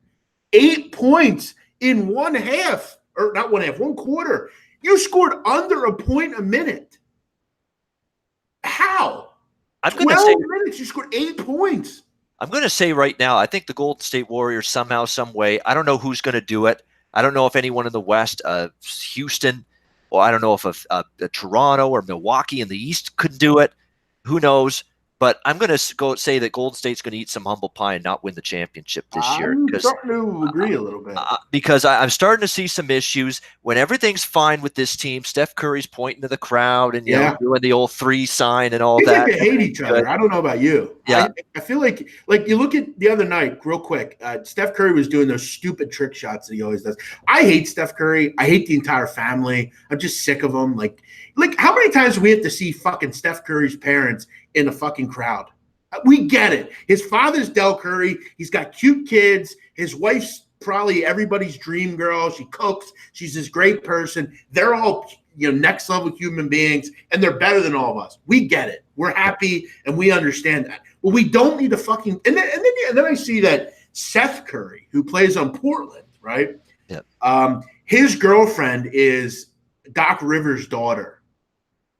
8 points in one quarter. You scored under a point a minute. How? 12 minutes, you scored 8 points. I'm going to say right now, I think the Golden State Warriors somehow, some way, I don't know who's going to do it. I don't know if anyone in the West, Houston, or I don't know if Toronto or Milwaukee in the East could do it. Who knows? But I'm going to go say that Golden State's going to eat some humble pie and not win the championship this year. I'm starting to agree a little bit. Because I'm starting to see some issues when everything's fine with this team. Steph Curry's pointing to the crowd and doing the old 3 sign and all that. They hate each other. I don't know about you. Yeah. I feel like you look at the other night real quick. Steph Curry was doing those stupid trick shots that he always does. I hate Steph Curry. I hate the entire family. I'm just sick of them. Like how many times do we have to see fucking Steph Curry's parents in a fucking crowd? We get it. His father's Del Curry. He's got cute kids. His wife's probably everybody's dream girl. She cooks. She's this great person. They're all next level human beings, and they're better than all of us. We get it. We're happy, and we understand that. But we don't need to fucking. And then I see that Seth Curry, who plays on Portland, right? Yeah. His girlfriend is Doc Rivers' daughter.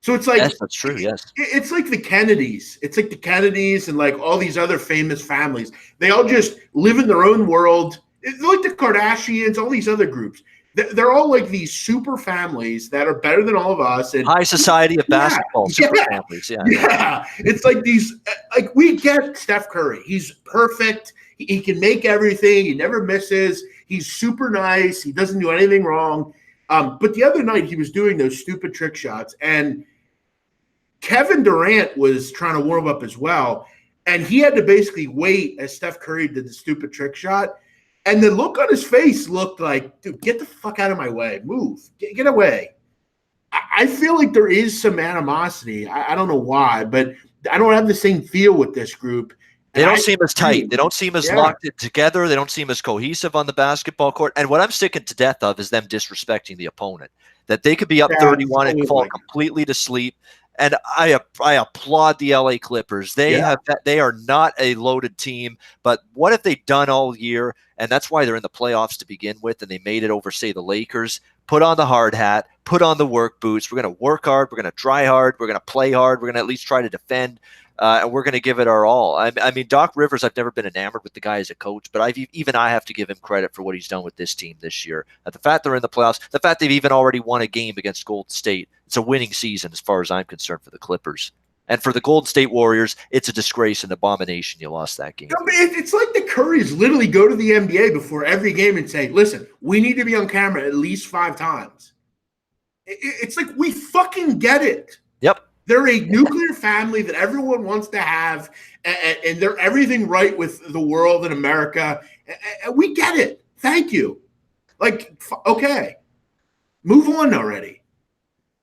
So it's like, yes, that's true. Yes, it's like the Kennedys. It's like the Kennedys and like all these other famous families. They all just live in their own world. It's like the Kardashians, all these other groups. They're all like these super families that are better than all of us. And high society of basketball, super families. Yeah. It's like these. Like we get Steph Curry. He's perfect. He can make everything. He never misses. He's super nice. He doesn't do anything wrong. But the other night he was doing those stupid trick shots, and Kevin Durant was trying to warm up as well, and he had to basically wait as Steph Curry did the stupid trick shot, and the look on his face looked like, dude, get the fuck out of my way. Move. Get away. I feel like there is some animosity. I don't know why, but I don't have the same feel with this group. They don't seem as tight. They don't seem as locked together. They don't seem as cohesive on the basketball court. And what I'm sick to death of is them disrespecting the opponent, that they could be up 31 and fall completely to sleep. And I applaud the LA Clippers. They are not a loaded team, but what have they done all year? And that's why they're in the playoffs to begin with, and they made it over, say, the Lakers. Put on the hard hat, put on the work boots. We're going to work hard. We're going to try hard. We're going to play hard. We're going to at least try to defend, and we're going to give it our all. I mean, Doc Rivers, I've never been enamored with the guy as a coach, but I have to give him credit for what he's done with this team this year. The fact they're in the playoffs, the fact they've even already won a game against Golden State, it's a winning season as far as I'm concerned for the Clippers. And for the Golden State Warriors, it's a disgrace and abomination you lost that game. It's like the Currys literally go to the NBA before every game and say, listen, we need to be on camera at least 5 times. It's like we fucking get it. Yep. They're a nuclear family that everyone wants to have, and they're everything right with the world and America. And we get it. Thank you. Like, okay. Move on already.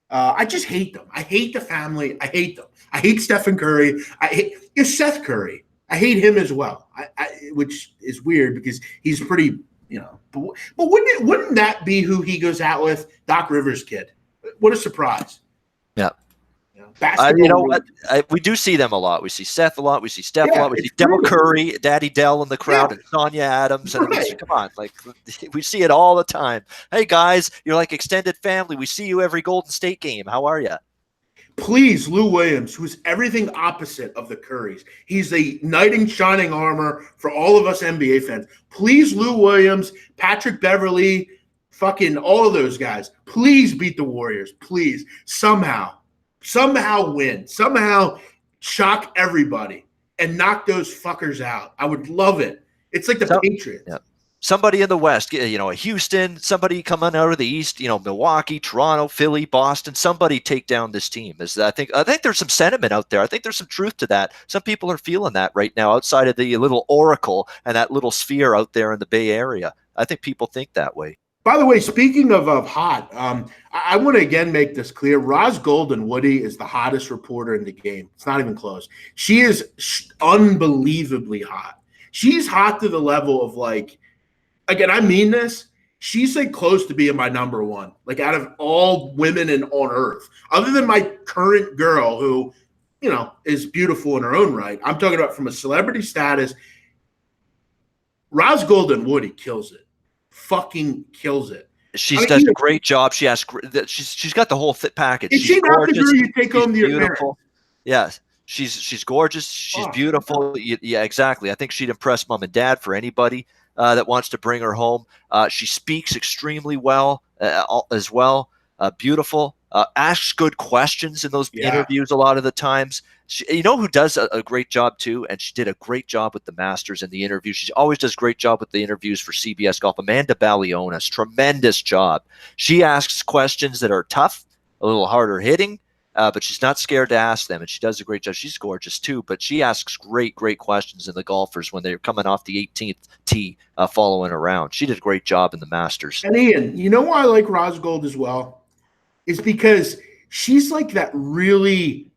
I just hate them. I hate the family. I hate them. I hate Stephen Curry. I hate Seth Curry. I hate him as well, which is weird because he's pretty, But wouldn't that be who he goes out with? Doc Rivers' kid. What a surprise. Yeah. Basketball. We do see them a lot. We see Seth a lot. We see Steph a lot. We see Del Curry, Daddy Dell in the crowd, and Sonia Adams. And come on, we see it all the time. Hey guys, you're like extended family. We see you every Golden State game. How are you? Please, Lou Williams, who's everything opposite of the Currys. He's a knight in shining armor for all of us NBA fans. Please, Lou Williams, Patrick Beverley, fucking all of those guys. Please beat the Warriors. Please, somehow win, somehow shock everybody and knock those fuckers out. I would love it. It's like the Patriots. Yeah. Somebody in the West, Houston, somebody coming out of the East, Milwaukee, Toronto, Philly, Boston, somebody take down this team. I think there's some sentiment out there. I think there's some truth to that. Some people are feeling that right now outside of the little oracle and that little sphere out there in the Bay Area. I think people think that way. By the way, speaking of hot, I want to again make this clear. Roz Golden Woody is the hottest reporter in the game. It's not even close. She is unbelievably hot. She's hot to the level of again, I mean this. She's close to being my number one. Out of all women on earth, other than my current girl, who is beautiful in her own right. I'm talking about from a celebrity status. Roz Golden Woody kills it. Fucking kills it. She does a great job. She's got the whole fit package. She's gorgeous. You take home to your beautiful. Yes, she's gorgeous. She's beautiful. Yeah, exactly. I think she'd impress mom and dad for anybody that wants to bring her home. She speaks extremely well as well. Beautiful. Asks good questions in those interviews a lot of the times. Who does a great job too, and she did a great job with the Masters in the interview. She always does a great job with the interviews for CBS Golf. Amanda Balionis, tremendous job. She asks questions that are tough, a little harder hitting, but she's not scared to ask them, and she does a great job. She's gorgeous too, but she asks great questions in the golfers when they're coming off the 18th tee following around. She did a great job in the Masters. And Ian, you know why I like Roz Gold as well? Is because she's that really,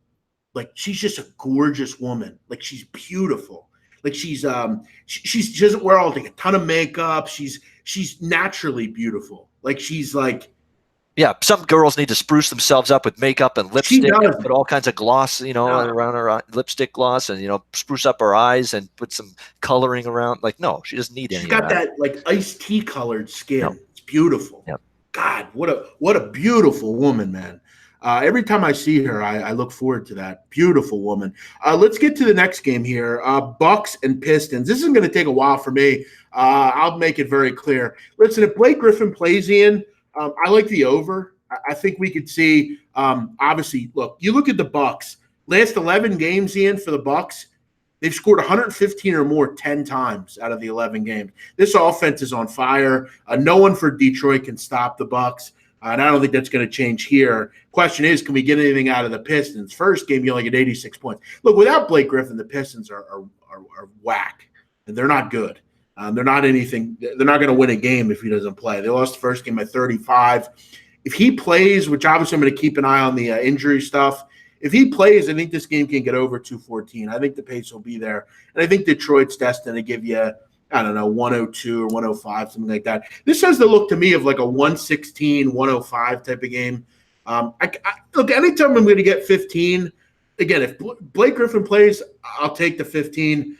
she's just a gorgeous woman. She's beautiful. She doesn't wear a ton of makeup. She's naturally beautiful. Yeah, some girls need to spruce themselves up with makeup and lipstick and put all kinds of gloss, around her lipstick gloss and, spruce up her eyes and put some coloring around. No, she doesn't need any of that. She's got that iced tea colored skin. No. It's beautiful. Yep. God, what a beautiful woman, man. Every time I see her, I look forward to that. Beautiful woman. Let's get to the next game here. Bucks and Pistons. This is going to take a while for me. I'll make it very clear. Listen, if Blake Griffin plays in, I like the over. I think we could see, obviously, you look at the Bucks. Last 11 games, Ian, for the Bucks, they've scored 115 or more 10 times out of the 11 games. This offense is on fire. No one for Detroit can stop the Bucks, and I don't think that's going to change here. Question is, can we get anything out of the Pistons? First game, you only get 86 points. Look, without Blake Griffin, the Pistons are whack, and they're not good. They're not anything. They're not going to win a game if he doesn't play. They lost the first game by 35. If he plays, which obviously I'm going to keep an eye on the injury stuff, if he plays, I think this game can get over 214. I think the pace will be there. And I think Detroit's destined to give you, 102 or 105, something like that. This has the look to me of a 116, 105 type of game. Look, anytime I'm going to get 15, again, if Blake Griffin plays, I'll take the 15.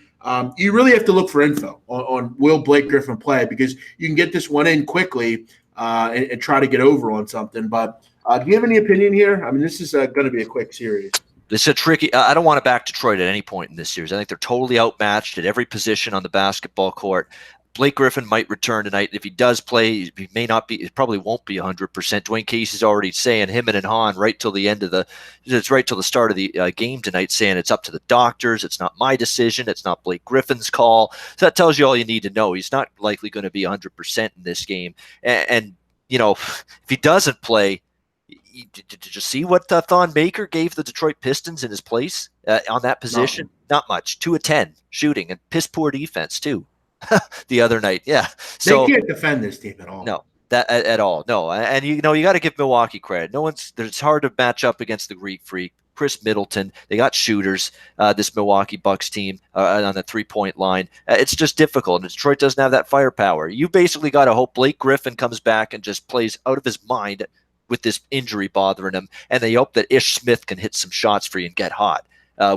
You really have to look for info on will Blake Griffin play, because you can get this one in quickly and try to get over on something. But do you have any opinion here? I mean, this is going to be a quick series. This is a tricky. I don't want to back Detroit at any point in this series. I think they're totally outmatched at every position on the basketball court. Blake Griffin might return tonight. If he does play, he may not be. It probably won't be 100%. Dwayne Casey's already saying him and Hahn right till the end of the. It's right till the start of the game tonight, saying it's up to the doctors. It's not my decision. It's not Blake Griffin's call. So that tells you all you need to know. He's not likely going to be 100% in this game. And if he doesn't play, did you see what Thon Maker gave the Detroit Pistons in his place on that position? No. Not much. 2 of 10 shooting and piss poor defense too. The other night, yeah. So they can't defend this team at all. No, that at all. No, and you got to give Milwaukee credit. It's hard to match up against the Greek Freak, Chris Middleton. They got shooters. This Milwaukee Bucks team on the 3-point line. It's just difficult. And Detroit doesn't have that firepower. You basically got to hope Blake Griffin comes back and just plays out of his mind with this injury bothering him, and they hope that Ish Smith can hit some shots for you and get hot.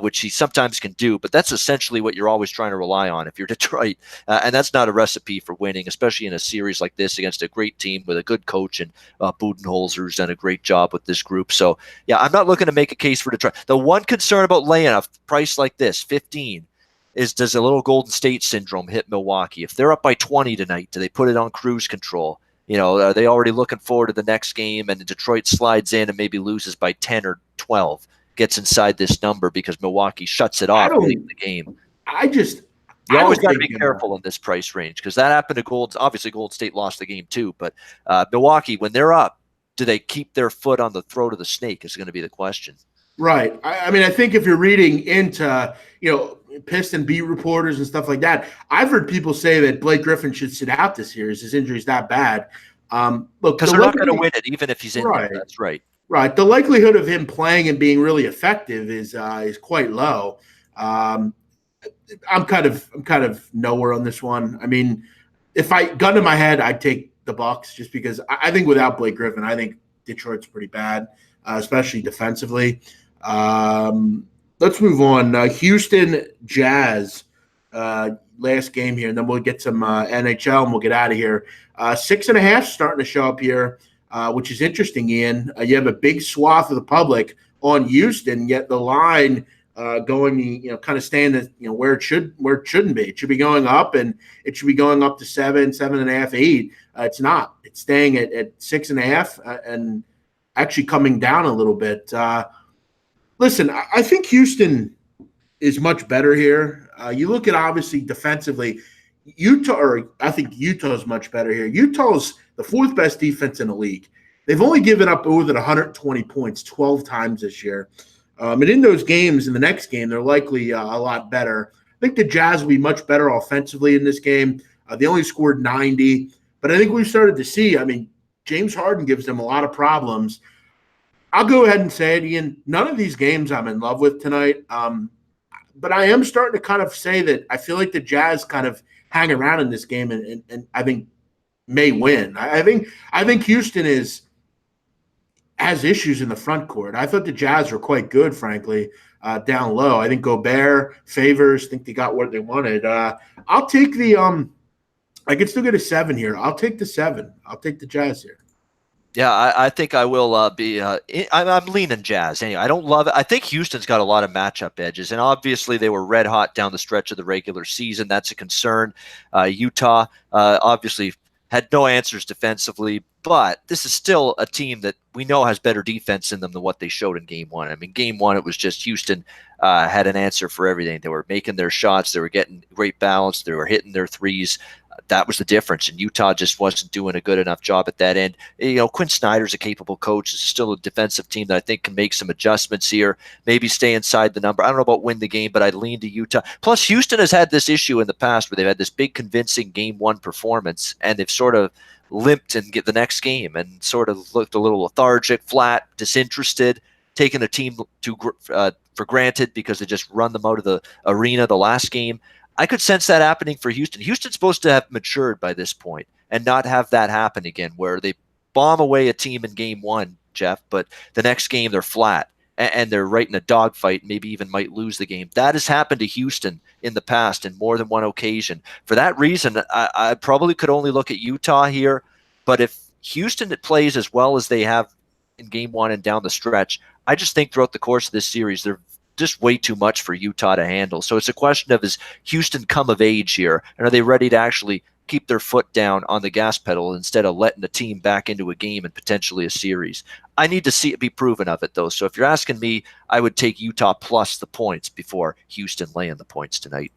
Which he sometimes can do, but that's essentially what you're always trying to rely on if you're Detroit. And that's not a recipe for winning, especially in a series like this against a great team with a good coach and Budenholzer, who's done a great job with this group. So, yeah, I'm not looking to make a case for Detroit. The one concern about laying a price like this, 15, is does a little Golden State syndrome hit Milwaukee? If they're up by 20 tonight, do they put it on cruise control? Are they already looking forward to the next game and Detroit slides in and maybe loses by 10 or 12? Gets inside this number because Milwaukee shuts it off late in the game. You always got to be careful in this price range because that happened to obviously Golden State lost the game too, but Milwaukee, when they're up, do they keep their foot on the throat of the snake is going to be the question. Right. I mean, I think if you're reading into, Piston beat reporters and stuff like that, I've heard people say that Blake Griffin should sit out this series. His injury's that bad. Because they're not going to win it, even if he's in there. That's right. Right. The likelihood of him playing and being really effective is quite low. I'm kind of nowhere on this one. I mean, if I gun to my head, I'd take the Bucks just because I think without Blake Griffin, I think Detroit's pretty bad, especially defensively. Let's move on. Houston Jazz, last game here, and then we'll get some NHL and we'll get out of here. 6.5 starting to show up here. Which is interesting, Ian. You have a big swath of the public on Houston, yet the line going, kind of staying at, where it shouldn't be. It should be going up, and it should be going up to 7, 7.5, 8. It's not. It's staying at 6.5, and actually coming down a little bit. Listen, I think Houston is much better here. You look at obviously defensively, I think Utah is much better here. Utah's the 4th best defense in the league. They've only given up more than 120 points 12 times this year. And in those games, in the next game, they're likely a lot better. I think the Jazz will be much better offensively in this game. They only scored 90. But I think we've started to see, James Harden gives them a lot of problems. I'll go ahead and say it, Ian. None of these games I'm in love with tonight. But I am starting to kind of say that I feel like the Jazz kind of hang around in this game and I think may win. I think Houston has issues in the front court. I thought the Jazz were quite good, frankly, down low. I think Gobert, Favors, think they got what they wanted. I'll take the I can still get a 7 here. I'll take the 7. I'll take the Jazz here. Yeah, I think I will be. I'm leaning Jazz. Anyway, I don't love it. I think Houston's got a lot of matchup edges, and obviously they were red hot down the stretch of the regular season. That's a concern. Utah obviously had no answers defensively, but this is still a team that we know has better defense in them than what they showed in Game 1. I mean, Game 1, it was just Houston had an answer for everything. They were making their shots. They were getting great balance. They were hitting their threes. That was the difference, and Utah just wasn't doing a good enough job at that end. Quinn Snyder's a capable coach. This is still a defensive team that I think can make some adjustments here, maybe stay inside the number. I don't know about win the game, but I'd lean to Utah. Plus, Houston has had this issue in the past where they've had this big convincing Game 1 performance, and they've sort of limped and get the next game and sort of looked a little lethargic, flat, disinterested, taking a team for granted because they just run them out of the arena the last game. I could sense that happening for Houston. Houston's supposed to have matured by this point and not have that happen again where they bomb away a team in Game 1, Jeff, but the next game they're flat and they're right in a dogfight, maybe even might lose the game. That has happened to Houston in the past in more than one occasion. For that reason, I probably could only look at Utah here, but if Houston plays as well as they have in Game 1 and down the stretch, I just think throughout the course of this series, they're just way too much for Utah to handle. So it's a question of, is Houston come of age here? And are they ready to actually keep their foot down on the gas pedal instead of letting the team back into a game and potentially a series. I need to see it be proven of it, though. So if you're asking me, I would take Utah plus the points before Houston laying the points tonight.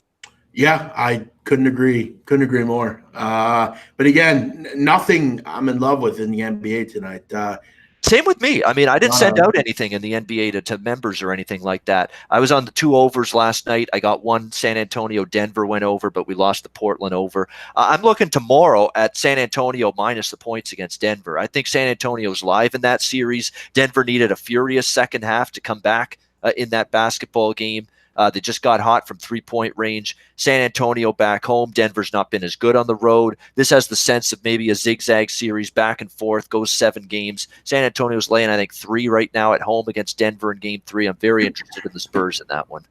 Yeah, I couldn't agree more. But again, nothing I'm in love with in the NBA tonight. Same with me. I mean, I didn't send out anything in the NBA to members or anything like that. I was on the 2 overs last night. I got one San Antonio, Denver went over, but we lost the Portland over. I'm looking tomorrow at San Antonio minus the points against Denver. I think San Antonio's live in that series. Denver needed a furious second half to come back in that basketball game. They just got hot from 3-point range. San Antonio back home. Denver's not been as good on the road. This has the sense of maybe a zigzag series, back and forth, goes 7 games. San Antonio's laying, I think, 3 right now at home against Denver in game 3. I'm very interested in the Spurs in that one.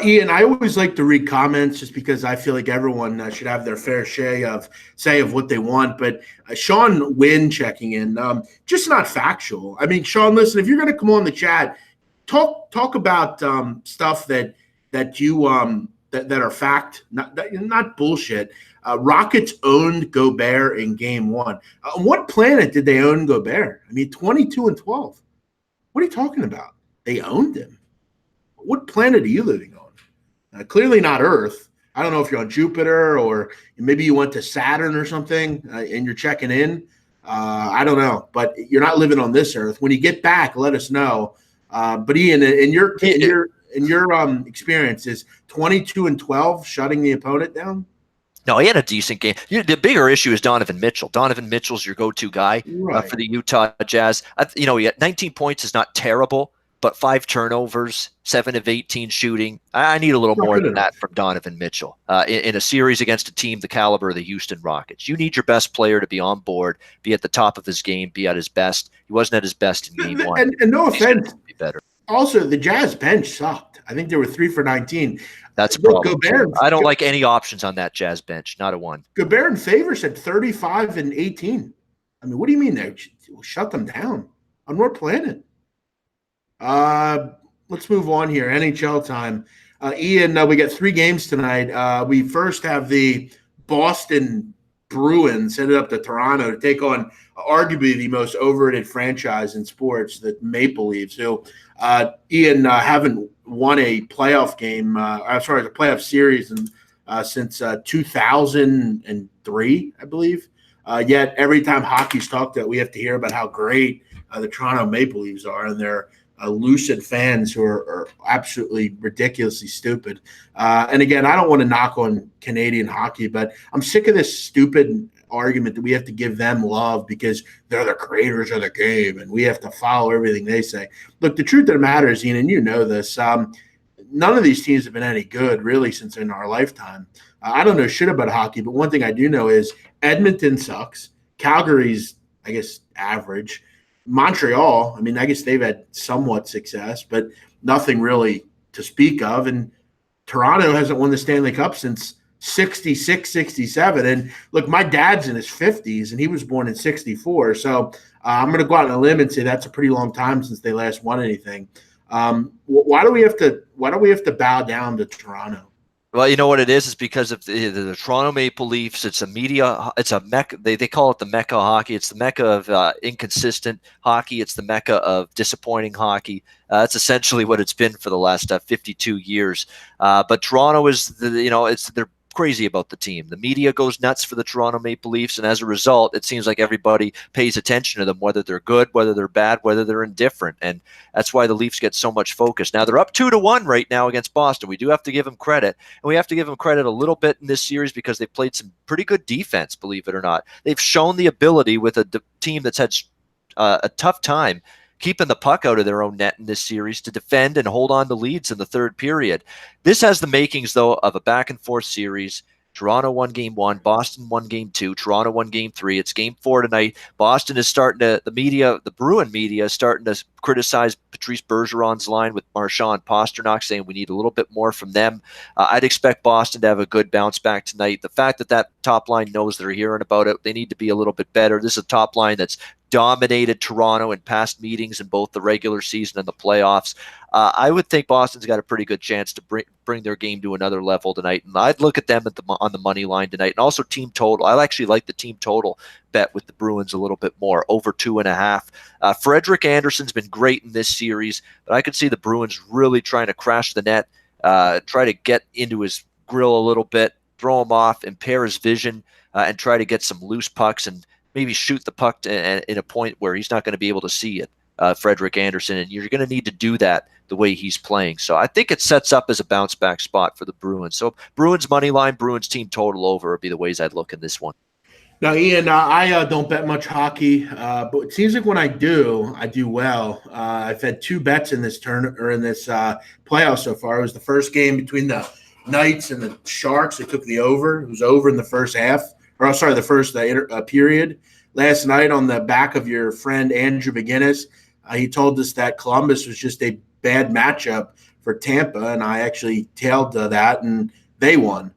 Ian, I always like to read comments just because I feel like everyone should have their fair share of what they want. But Sean Wynn checking in, just not factual. I mean, Sean, listen, if you're going to come on the chat, talk about stuff that you that are fact, not bullshit. Rockets owned Gobert in game 1. On what planet did they own Gobert? I mean, 22-12. What are you talking about? They owned him. What planet are you living on? Clearly not Earth. I don't know if you're on Jupiter or maybe you went to Saturn or something and you're checking in. I don't know, but you're not living on this Earth. When you get back, let us know. But Ian, in your experience, is 22-12 shutting the opponent down? No, he had a decent game. The bigger issue is Donovan Mitchell. Donovan Mitchell's your go-to guy for the Utah Jazz. He had 19 points is not terrible, but 5 turnovers, 7 of 18 shooting. I need a little more than that from Donovan Mitchell in a series against a team the caliber of the Houston Rockets. You need your best player to be on board, be at the top of his game, be at his best. He wasn't at his best in game 1. And no offense, be better. Also, the Jazz bench sucked. I think they were 3 for 19. That's a problem. I don't like any options on that Jazz bench. Not a one. Gobert and Favors had 35 and 18. I mean, what do you mean they shut them down? On what planet? Let's move on here. NHL time. Ian, we got 3 games tonight. We first have the Boston Bruins headed up to Toronto to take on arguably the most overrated franchise in sports, the Maple Leafs, who Ian haven't won a playoff game, a playoff series since 2003, I believe. Yet every time hockey's talked about, we have to hear about how great the Toronto Maple Leafs are, and they're lucid fans who are absolutely ridiculously stupid. And again, I don't want to knock on Canadian hockey, but I'm sick of this stupid argument that we have to give them love because they're the creators of the game and we have to follow everything they say. Look, the truth of the matter is, Ian, and you know this, none of these teams have been any good really since in our lifetime. I don't know shit about hockey, but one thing I do know is Edmonton sucks. Calgary's, I guess, average. Montreal, I mean, I guess they've had somewhat success, but nothing really to speak of. And Toronto hasn't won the Stanley Cup since 66, 67. And look, my dad's in his 50s, and he was born in 64. So I'm going to go out on a limb and say that's a pretty long time since they last won anything. Why do we have to bow down to Toronto? Well, you know what it is because of the Toronto Maple Leafs. It's a mecca. They call it the mecca of hockey. It's the mecca of inconsistent hockey. It's the mecca of disappointing hockey. That's essentially what it's been for the last 52 years. But Toronto is, they're crazy about the team. The media goes nuts for the Toronto Maple Leafs, and as a result, it seems like everybody pays attention to them, whether they're good, whether they're bad, whether they're indifferent, and that's why the Leafs get so much focus. Now, they're up 2-1 right now against Boston. We do have to give them credit, and we have to give them credit a little bit in this series because they played some pretty good defense, believe it or not. They've shown the ability with a team that's had a tough time keeping the puck out of their own net in this series to defend and hold on to leads in the third period. This has the makings, though, of a back-and-forth series. Toronto won game 1, Boston won game 2, Toronto won game 3. It's game 4 tonight. Boston is starting to, the Bruin media is starting to criticize Patrice Bergeron's line with Marchand Pasternak, saying we need a little bit more from them. I'd expect Boston to have a good bounce back tonight. The fact that top line knows they're hearing about it, they need to be a little bit better. This is a top line that's dominated Toronto in past meetings in both the regular season and the playoffs. I would think Boston's got a pretty good chance to bring their game to another level tonight, and I'd look at them on the money line tonight, and also team total. I actually like the team total bet with the Bruins a little bit more, over 2.5. Frederik Andersen's been great in this series, but I could see the Bruins really trying to crash the net, try to get into his grill a little bit, throw him off, impair his vision, and try to get some loose pucks and maybe shoot the puck in a point where he's not going to be able to see it, Frederik Andersen, and you're going to need to do that the way he's playing. So I think it sets up as a bounce-back spot for the Bruins. So Bruins money line, Bruins team total over would be the ways I'd look in this one. Now, Ian, I don't bet much hockey, but it seems like when I do well. I've had 2 bets in this playoff so far. It was the first game between the Knights and the Sharks. It took the over. It was over in the first half. The first period. Last night on the back of your friend Andrew McGinnis, he told us that Columbus was just a bad matchup for Tampa, and I actually tailed that, and they won.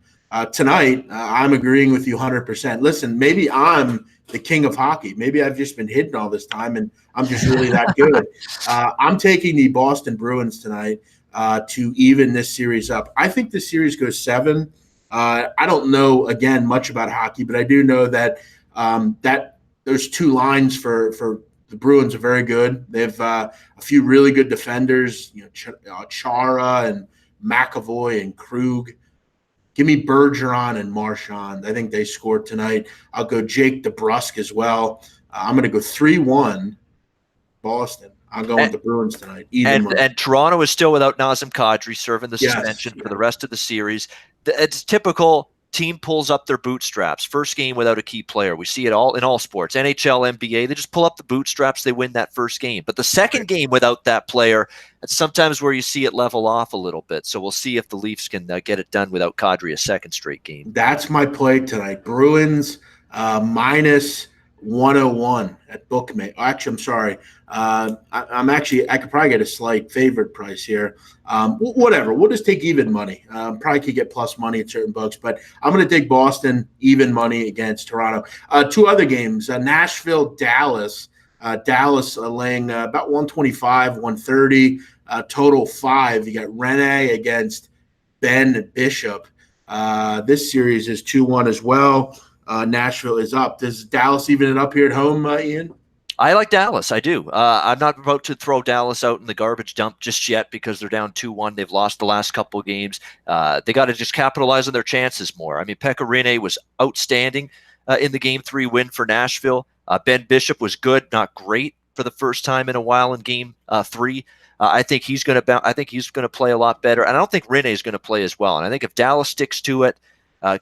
Tonight, I'm agreeing with you 100%. Listen, maybe I'm the king of hockey. Maybe I've just been hidden all this time, and I'm just really that good. I'm taking the Boston Bruins tonight to even this series up. I think this series goes 7. I don't know, again, much about hockey, but I do know that that those 2 lines for the Bruins are very good. They have a few really good defenders, Chara and McAvoy and Krug. Give me Bergeron and Marchand. I think they scored tonight. I'll go Jake DeBrusk as well. I'm going to go 3-1 Boston. I'll go with the Bruins tonight. And Toronto is still without Nazem Kadri, serving the suspension for the rest of the series. It's typical. Team pulls up their bootstraps. First game without a key player. We see it all in all sports. NHL, NBA, they just pull up the bootstraps. They win that first game. But the second game without that player, it's sometimes where you see it level off a little bit. So we'll see if the Leafs can get it done without Kadri a second straight game. That's my play tonight. Bruins minus 101 at bookmate. Actually, I'm sorry. I could probably get a slight favorite price here. Whatever. We'll just take even money. Probably could get plus money at certain books, but I'm going to take Boston even money against Toronto. 2 other games: Nashville, Dallas. Dallas laying about 125, 130. Total 5. You got Rene against Ben Bishop. This series is 2-1 as well. Nashville is up. Does Dallas even it up here at home, Ian? I like Dallas. I do. I'm not about to throw Dallas out in the garbage dump just yet because they're down 2-1. They've lost the last couple of games. They got to just capitalize on their chances more. I mean, Pekka Rinne was outstanding in the Game 3 win for Nashville. Ben Bishop was good, not great for the first time in a while in Game 3. I think he's going to play a lot better, and I don't think Rinne is going to play as well. And I think if Dallas sticks to it,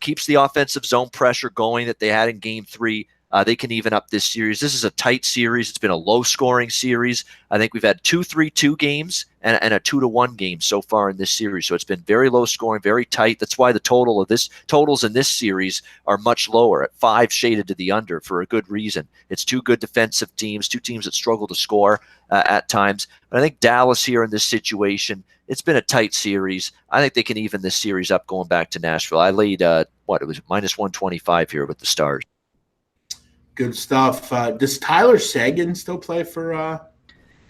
keeps the offensive zone pressure going that they had in Game 3, they can even up this series. This is a tight series. It's been a low-scoring series. I think we've had 2 3-2 games and a 2-1 game so far in this series. So it's been very low-scoring, very tight. That's why the totals in this series are much lower at 5 shaded to the under for a good reason. It's 2 good defensive teams, 2 teams that struggle to score at times. But I think Dallas here in this situation, it's been a tight series. I think they can even this series up going back to Nashville. I laid, it was minus 125 here with the Stars. Good stuff. Does Tyler Seguin still play for?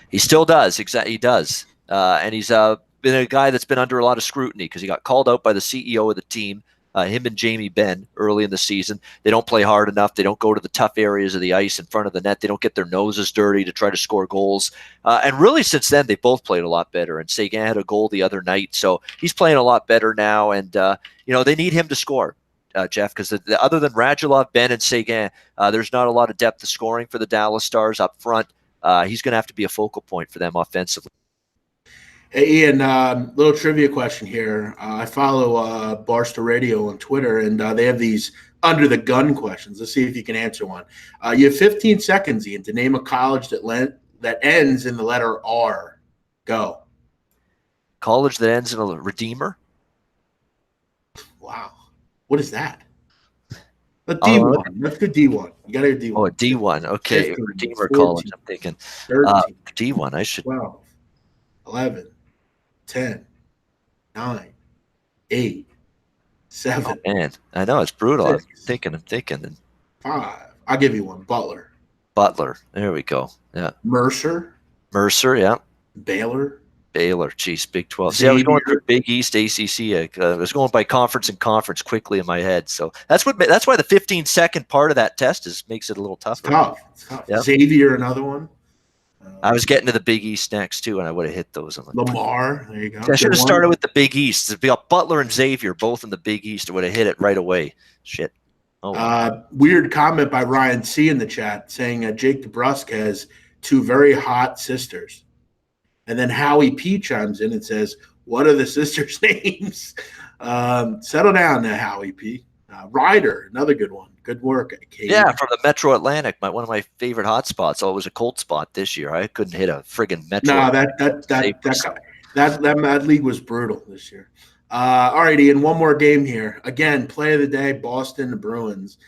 He still does. Exactly, he does. And he's been a guy that's been under a lot of scrutiny because he got called out by the CEO of the team, him and Jamie Benn, early in the season. They don't play hard enough. They don't go to the tough areas of the ice in front of the net. They don't get their noses dirty to try to score goals. And really, since then, they both played a lot better. And Seguin had a goal the other night, so he's playing a lot better now. And they need him to score. Jeff, because other than Radulov, Ben, and Seguin, there's not a lot of depth of scoring for the Dallas Stars up front. He's going to have to be a focal point for them offensively. Hey, Ian, little trivia question here. I follow Barstool Radio on Twitter, and they have these under-the-gun questions. Let's see if you can answer one. You have 15 seconds, Ian, to name a college that ends in the letter R. Go. College that ends in a Redeemer? Wow. What is that? A D1. Let's go D1. You got to go D1. Oh, a D1. Okay. 15, Redeemer 14, College. I'm thinking. 13, D1. I should. 12, 11, 10, 9, 8, 7. Oh, man. I know. It's brutal. 6, I'm thinking. 5. I'll give you one. Butler. Butler. There we go. Yeah. Mercer, Mercer. Yeah. Baylor, Baylor. Geez, Big 12. See, I was going through Xavier. Big East, ACC. I was going by conference and conference quickly in my head. So that's why the 15-second part of that test makes it a little It's tougher. tough. It's tough. Yeah. Xavier, another one. I was getting to the Big East next too, and I would have hit those. I'm like, Lamar, there you go. I should Good have started one. with the Big East. It'd be Butler and Xavier, both in the Big East. I would have hit it right away. Shit. Oh, well. Weird comment by Ryan C in the chat saying Jake DeBrusque has two very hot sisters. And then Howie P chimes in and says, what are the sisters' names? Settle down now, Howie P. Ryder, another good one. Good work, Katie. Yeah, from the Metro Atlantic, one of my favorite hotspots. Oh, it was a cold spot this year. I couldn't hit a friggin' Metro. No, that league was brutal this year. All right, Ian, one more game here. Again, play of the day, Boston, the Bruins.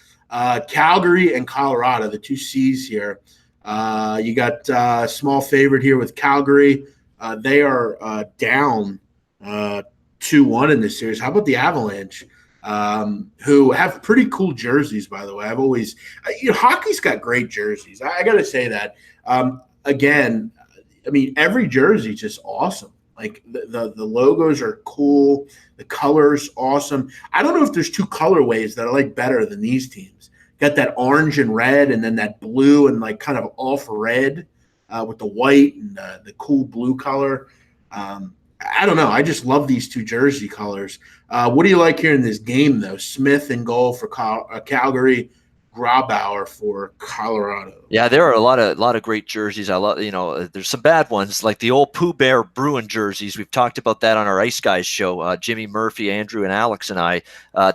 Calgary and Colorado, the two C's here. You got a small favorite here with Calgary. They are down 2-1 in this series. How about the Avalanche, who have pretty cool jerseys, by the way? I've always hockey's got great jerseys. I got to say that. Again, I mean, every jersey is just awesome. Like the logos are cool. The colors awesome. I don't know if there's two colorways that I like better than these teams. Got that orange and red, and then that blue and like kind of off red with the white and the cool blue color. I don't know. I just love these two jersey colors. What do you like here in this game, though? Smith in goal for Calgary, Grabauer for Colorado. Yeah, there are a lot of great jerseys. I love, there's some bad ones like the old Pooh Bear Bruin jerseys. We've talked about that on our Ice Guys show. Jimmy Murphy, Andrew, and Alex and I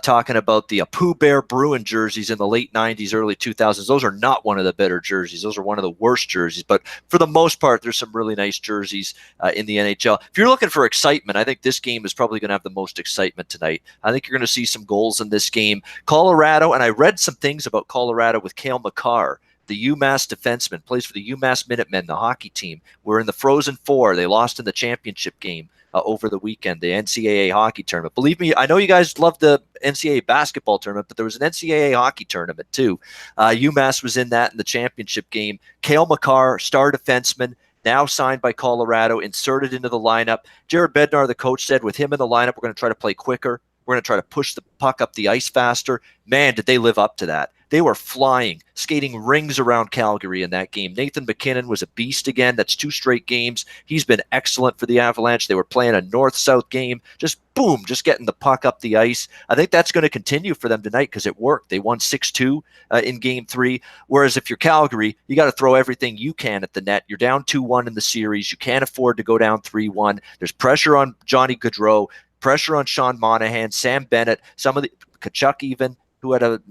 talking about the Pooh Bear Bruin jerseys in the late '90s, early 2000s. Those are not one of the better jerseys. Those are one of the worst jerseys. But for the most part, there's some really nice jerseys in the NHL. If you're looking for excitement, I think this game is probably going to have the most excitement tonight. I think you're going to see some goals in this game. Colorado, and I read some things about Colorado with Cale Makar, the UMass defenseman, plays for the UMass Minutemen, the hockey team. We're in the Frozen Four. They lost in the championship game over the weekend, the NCAA hockey tournament. Believe me, I know you guys love the NCAA basketball tournament, but there was an NCAA hockey tournament too. UMass was in that in the championship game. Cale Makar, star defenseman, now signed by Colorado, inserted into the lineup. Jared Bednar, the coach, said with him in the lineup, we're going to try to play quicker. We're going to try to push the puck up the ice faster. Man, did they live up to that. They were flying, skating rings around Calgary in that game. Nathan McKinnon was a beast again. That's 2 straight games. He's been excellent for the Avalanche. They were playing a north-south game. Just boom, just getting the puck up the ice. I think that's going to continue for them tonight because it worked. They won 6-2 in Game 3. Whereas if you're Calgary, you got to throw everything you can at the net. You're down 2-1 in the series. You can't afford to go down 3-1. There's pressure on Johnny Gaudreau, pressure on Sean Monahan, Sam Bennett, some of the Kachuk even, who had an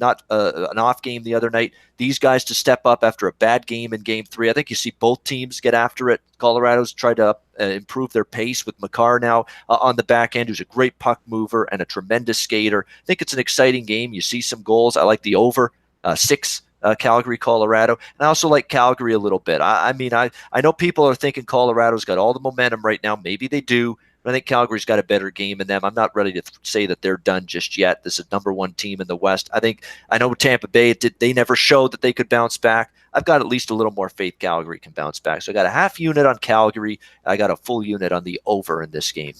off game the other night. These guys to step up after a bad game in Game 3. I think you see both teams get after it. Colorado's tried to improve their pace with Makar now on the back end, who's a great puck mover and a tremendous skater. I think it's an exciting game. You see some goals. I like the over 6. Calgary, Colorado. And I also like Calgary a little bit. I mean, I know people are thinking Colorado's got all the momentum right now. Maybe they do. But I think Calgary's got a better game in them. I'm not ready to say that they're done just yet. This is number 1 team in the West. I know Tampa Bay, they never showed that they could bounce back. I've got at least a little more faith Calgary can bounce back. So I got a half unit on Calgary. I got a full unit on the over in this game.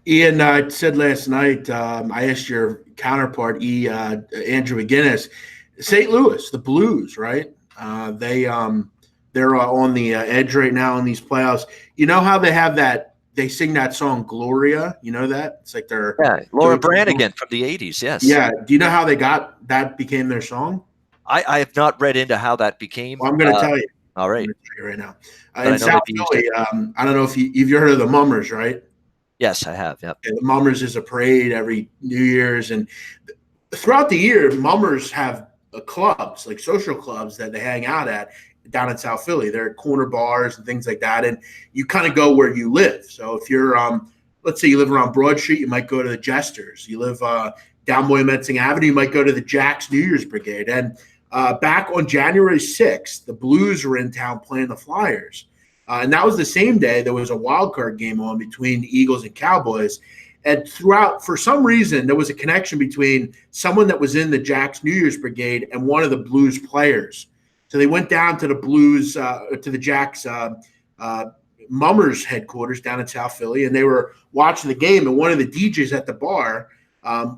Ian said last night, I asked your counterpart, Andrew McGinnis, St. Louis, the Blues, right? They're on the edge right now in these playoffs. You know how they have that? They sing that song Gloria. You know that? It's like Laura Branigan from the 80s, yes. Yeah. Do you know how that became their song? I have not read into how that became. Well, I'm going to tell you. All right. I'm going to tell you right now. In South Philly, I don't know if you've heard of the Mummers, right? Yes, I have. Yep. And the Mummers is a parade every New Year's. And throughout the year, Mummers have clubs, like social clubs that they hang out at down in South Philly. There are corner bars and things like that. And you kind of go where you live. So if you're, let's say you live around Broad Street, you might go to the Jesters. You live down Moyamensing Avenue, you might go to the Jack's New Year's Brigade. And back on January 6th, the Blues were in town playing the Flyers. And that was the same day there was a wild card game on between the Eagles and Cowboys. And throughout, for some reason, there was a connection between someone that was in the Jack's New Year's Brigade and one of the Blues players. So they went down to the Blues, to the Jacks Mummers headquarters down in South Philly, and they were watching the game. And one of the DJs at the bar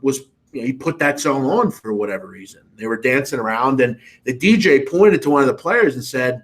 was, he put that song on for whatever reason. They were dancing around, and the DJ pointed to one of the players and said,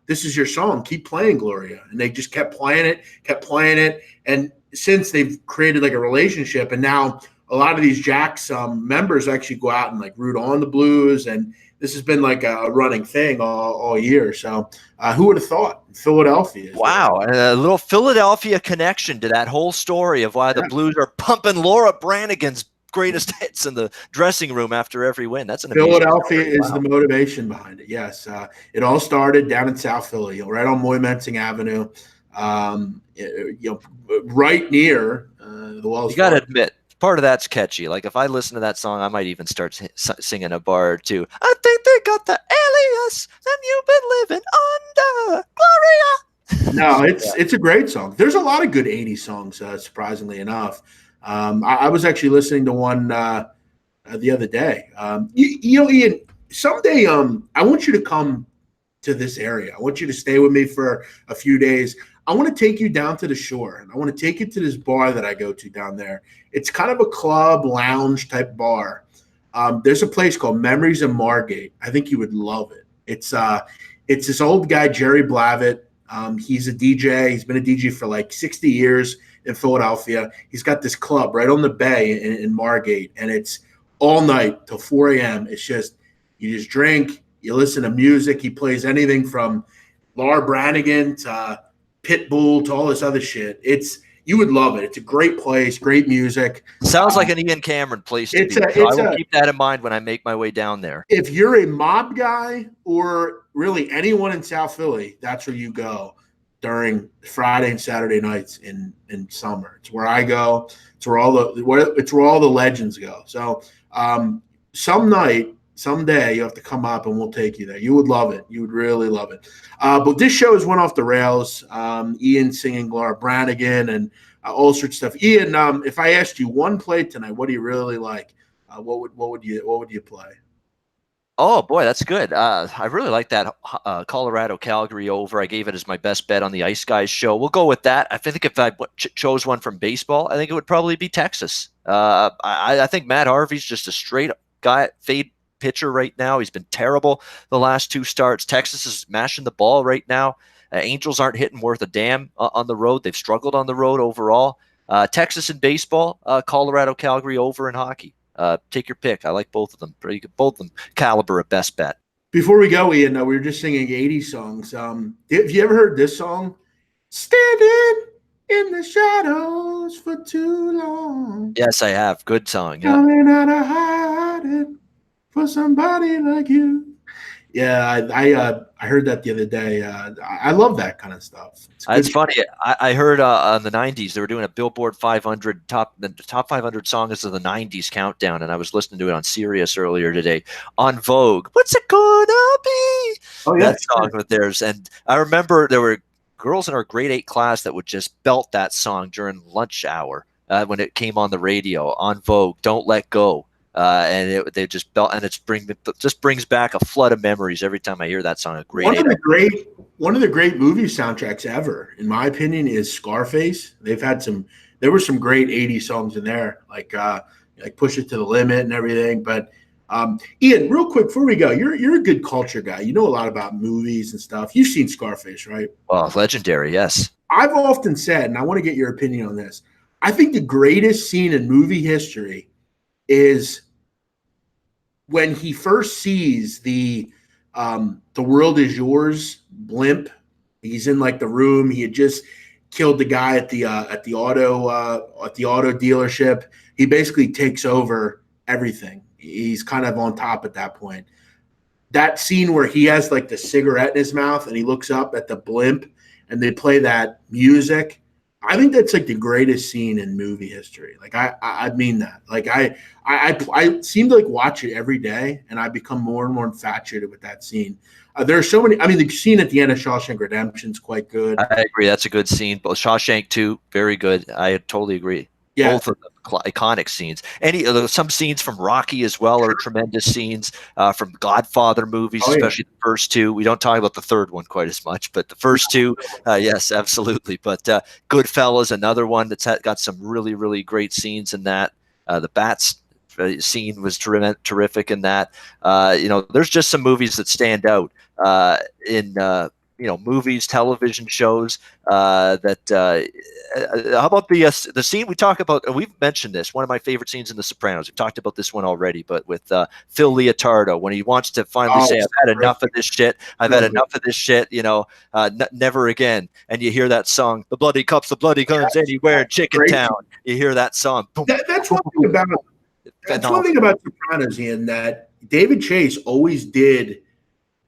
this is your song. Keep playing, Gloria. And they just kept playing it. And since they've created like a relationship, and now a lot of these Jacks members actually go out and like root on the Blues, and this has been like a running thing all year. So who would have thought? Philadelphia. Wow. A little Philadelphia connection to that whole story of why the Blues are pumping Laura Branigan's greatest hits in the dressing room after every win. That's an Philadelphia is the motivation behind it. Yes. It all started down in South Philly, right on Moymenting Avenue, right near the Wells. You got to admit, part of that's catchy. Like if I listen to that song, I might even start singing a bar or two. I think they got the alias, and you've been living under Gloria. No, it's a great song. There's a lot of good 80s songs, surprisingly enough. I was actually listening to one the other day. Ian, someday I want you to come to this area. I want you to stay with me for a few days. I want to take you down to the shore, and I want to take you to this bar that I go to down there. It's kind of a club lounge type bar. There's a place called Memories in Margate. I think you would love it. It's this old guy, Jerry Blavitt. He's a DJ. He's been a DJ for like 60 years in Philadelphia. He's got this club right on the bay in Margate, and it's all night till 4 a.m. It's just, you just drink, you listen to music. He plays anything from Laura Branigan to Pitbull to all this other shit. You would love it. It's a great place, great music. Sounds like an Ian Cameron place to be. I will keep that in mind when I make my way down there. If you're a mob guy or really anyone in South Philly, that's where you go during Friday and Saturday nights in summer. It's where I go. It's where all the legends go. So someday you have to come up and we'll take you there. You would love it. You would really love it. But this show has went off the rails. Ian singing Laura Branigan and all sorts of stuff. Ian, if I asked you one play tonight, what do you really like? What would you play? Oh boy, that's good. I really like that Colorado Calgary over. I gave it as my best bet on the Ice Guys show. We'll go with that. I think if I chose one from baseball, I think it would probably be Texas. I think Matt Harvey's just a straight guy, fade pitcher right now. He's been terrible the last two starts. Texas is mashing the ball right now. Angels aren't hitting worth a damn on the road. They've struggled on the road overall. Texas in baseball, Colorado Calgary over in hockey. Take your pick. I like both of them. Both of them caliber at best bet. Before we go, Ian, we were just singing 80s songs. Have you ever heard this song? Standing in the shadows for too long. Yes, I have. Good song. Yeah. Coming out of hiding for somebody like you. Yeah, I heard that the other day. I love that kind of stuff. It's funny. I heard on the 90s they were doing a Billboard 500 top 500 songs of the 90s countdown, and I was listening to it on Sirius earlier today on Vogue. What's it gonna be? Oh yeah, that song with theirs. And I remember there were girls in our grade 8 class that would just belt that song during lunch hour when it came on the radio on Vogue. Don't Let Go. And they just belt, and it just brings back a flood of memories every time I hear that song. One of the great movie soundtracks ever, in my opinion, is Scarface. There were some great 80s songs in there, like Push It to the Limit and everything. But Ian, real quick before we go, you're a good culture guy. You know a lot about movies and stuff. You've seen Scarface, right? Well, legendary, yes. I've often said, and I want to get your opinion on this, I think the greatest scene in movie history is when he first sees the world is yours blimp. He's in like the room. He had just killed the guy at the auto dealership. He basically takes over everything. He's kind of on top at that point. That scene where he has like the cigarette in his mouth and he looks up at the blimp and they play that music. I think that's like the greatest scene in movie history. Like I mean that. Like I seem to like watch it every day, and I become more and more infatuated with that scene. There are so many. I mean, the scene at the end of Shawshank Redemption is quite good. I agree. That's a good scene. But Shawshank too, very good. I totally agree. Yeah. Both of them iconic scenes. Some scenes from Rocky as well are tremendous scenes, from Godfather movies, Oh, yeah. especially the first two. We don't talk about the third one quite as much, but the first two, yes, absolutely. But Goodfellas, another one that's got some really, really great scenes in that. The Bats scene was terrific in that. There's just some movies that stand out in movies, television shows. How about the scene we talk about? And we've mentioned this. One of my favorite scenes in The Sopranos. We've talked about this one already, but with Phil Leotardo, when he wants to finally say, "I've had enough of this shit. I've had enough of this shit. Never again." And you hear that song, "The bloody cups, the bloody guns, anywhere in Chicken Town." You hear that song. Boom, That's one thing about. That's one thing about Sopranos, Ian, that David Chase always did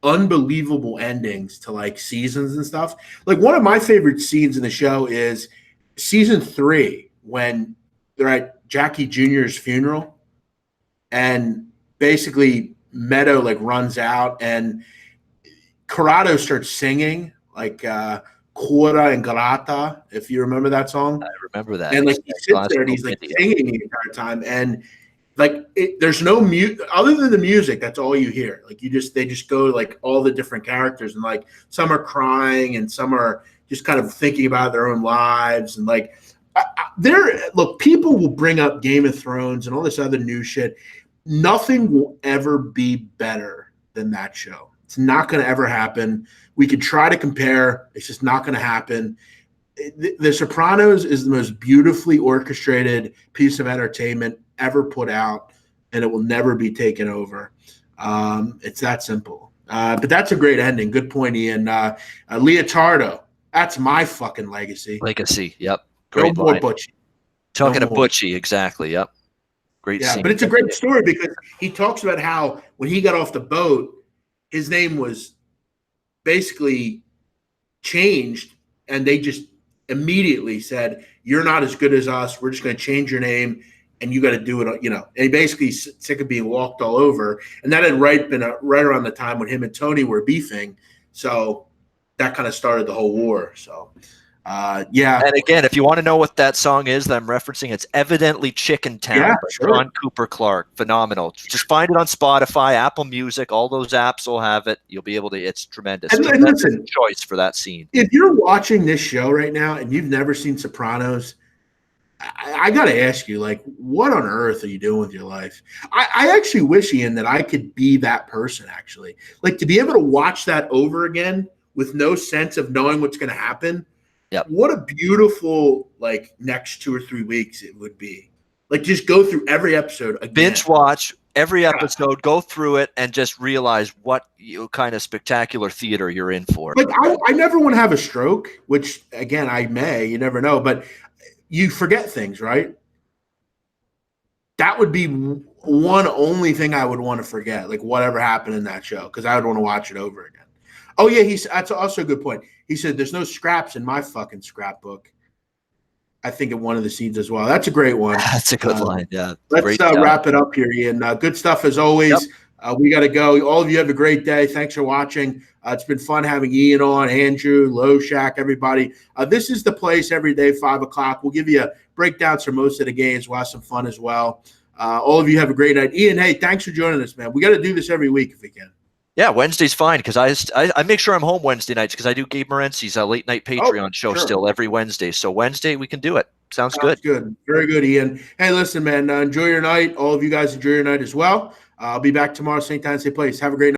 unbelievable endings to like seasons and stuff. Like one of my favorite scenes in the show is season 3 when they're at Jackie Jr.'s funeral, and basically Meadow like runs out and Corrado starts singing like Cura and Grata, if you remember that song. I remember that. And like he sits there and he's like singing the entire time, and like there's no mute other than the music. That's all you hear. Like they just go like all the different characters, and like some are crying and some are just kind of thinking about their own lives. And like people will bring up Game of Thrones and all this other new shit. Nothing will ever be better than that show. It's not going to ever happen. We could try to compare. It's just not going to happen. The Sopranos is the most beautifully orchestrated piece of entertainment ever put out, and it will never be taken over. It's that simple. But that's a great ending. Good point, Ian. Leotardo, that's my fucking legacy. Legacy, yep. Great no more line. Butchie. Talking to Butchie, exactly, yep. Great scene. But it's a great story because he talks about how when he got off the boat, his name was basically changed, and they just immediately said, "You're not as good as us. We're just going to change your name, and you got to do it." And he basically sick of being walked all over. And that had been right around the time when him and Tony were beefing. So that kind of started the whole war. So. And again, if you want to know what that song is that I'm referencing, it's Evidently Chicken Town by John Cooper Clarke. Phenomenal. Just find it on Spotify, Apple Music, all those apps will have it. You'll be able to, it's tremendous. And listen, choice for that scene. If you're watching this show right now and you've never seen Sopranos, I got to ask you, like, what on earth are you doing with your life? I actually wish, Ian, that I could be that person, actually. Like, to be able to watch that over again with no sense of knowing what's going to happen. Yep. What a beautiful, like, next 2 or 3 weeks it would be. Like, just go through every episode again. Binge watch every episode, go through it, and just realize what kind of spectacular theater you're in for. Like, I never want to have a stroke, which, again, I may. You never know. But you forget things, right? That would be one only thing I would want to forget, like whatever happened in that show, because I would want to watch it over again. Oh, yeah, that's also a good point. He said, "There's no scraps in my fucking scrapbook." I think in one of the scenes as well. That's a great one. That's a good line, yeah. Let's wrap it up here, Ian. Good stuff as always. Yep. We got to go. All of you have a great day. Thanks for watching. It's been fun having Ian on, Andrew, Loshak, everybody. This is the place every day, 5 o'clock. We'll give you breakdowns for most of the games. We'll have some fun as well. All of you have a great night. Ian, hey, thanks for joining us, man. We got to do this every week if we can. Yeah, Wednesday's fine because I make sure I'm home Wednesday nights because I do Gabe Morency's late night Patreon show still every Wednesday. So Wednesday we can do it. Sounds good. Good. Very good, Ian. Hey, listen, man, enjoy your night. All of you guys enjoy your night as well. I'll be back tomorrow, same time, same place. Have a great night.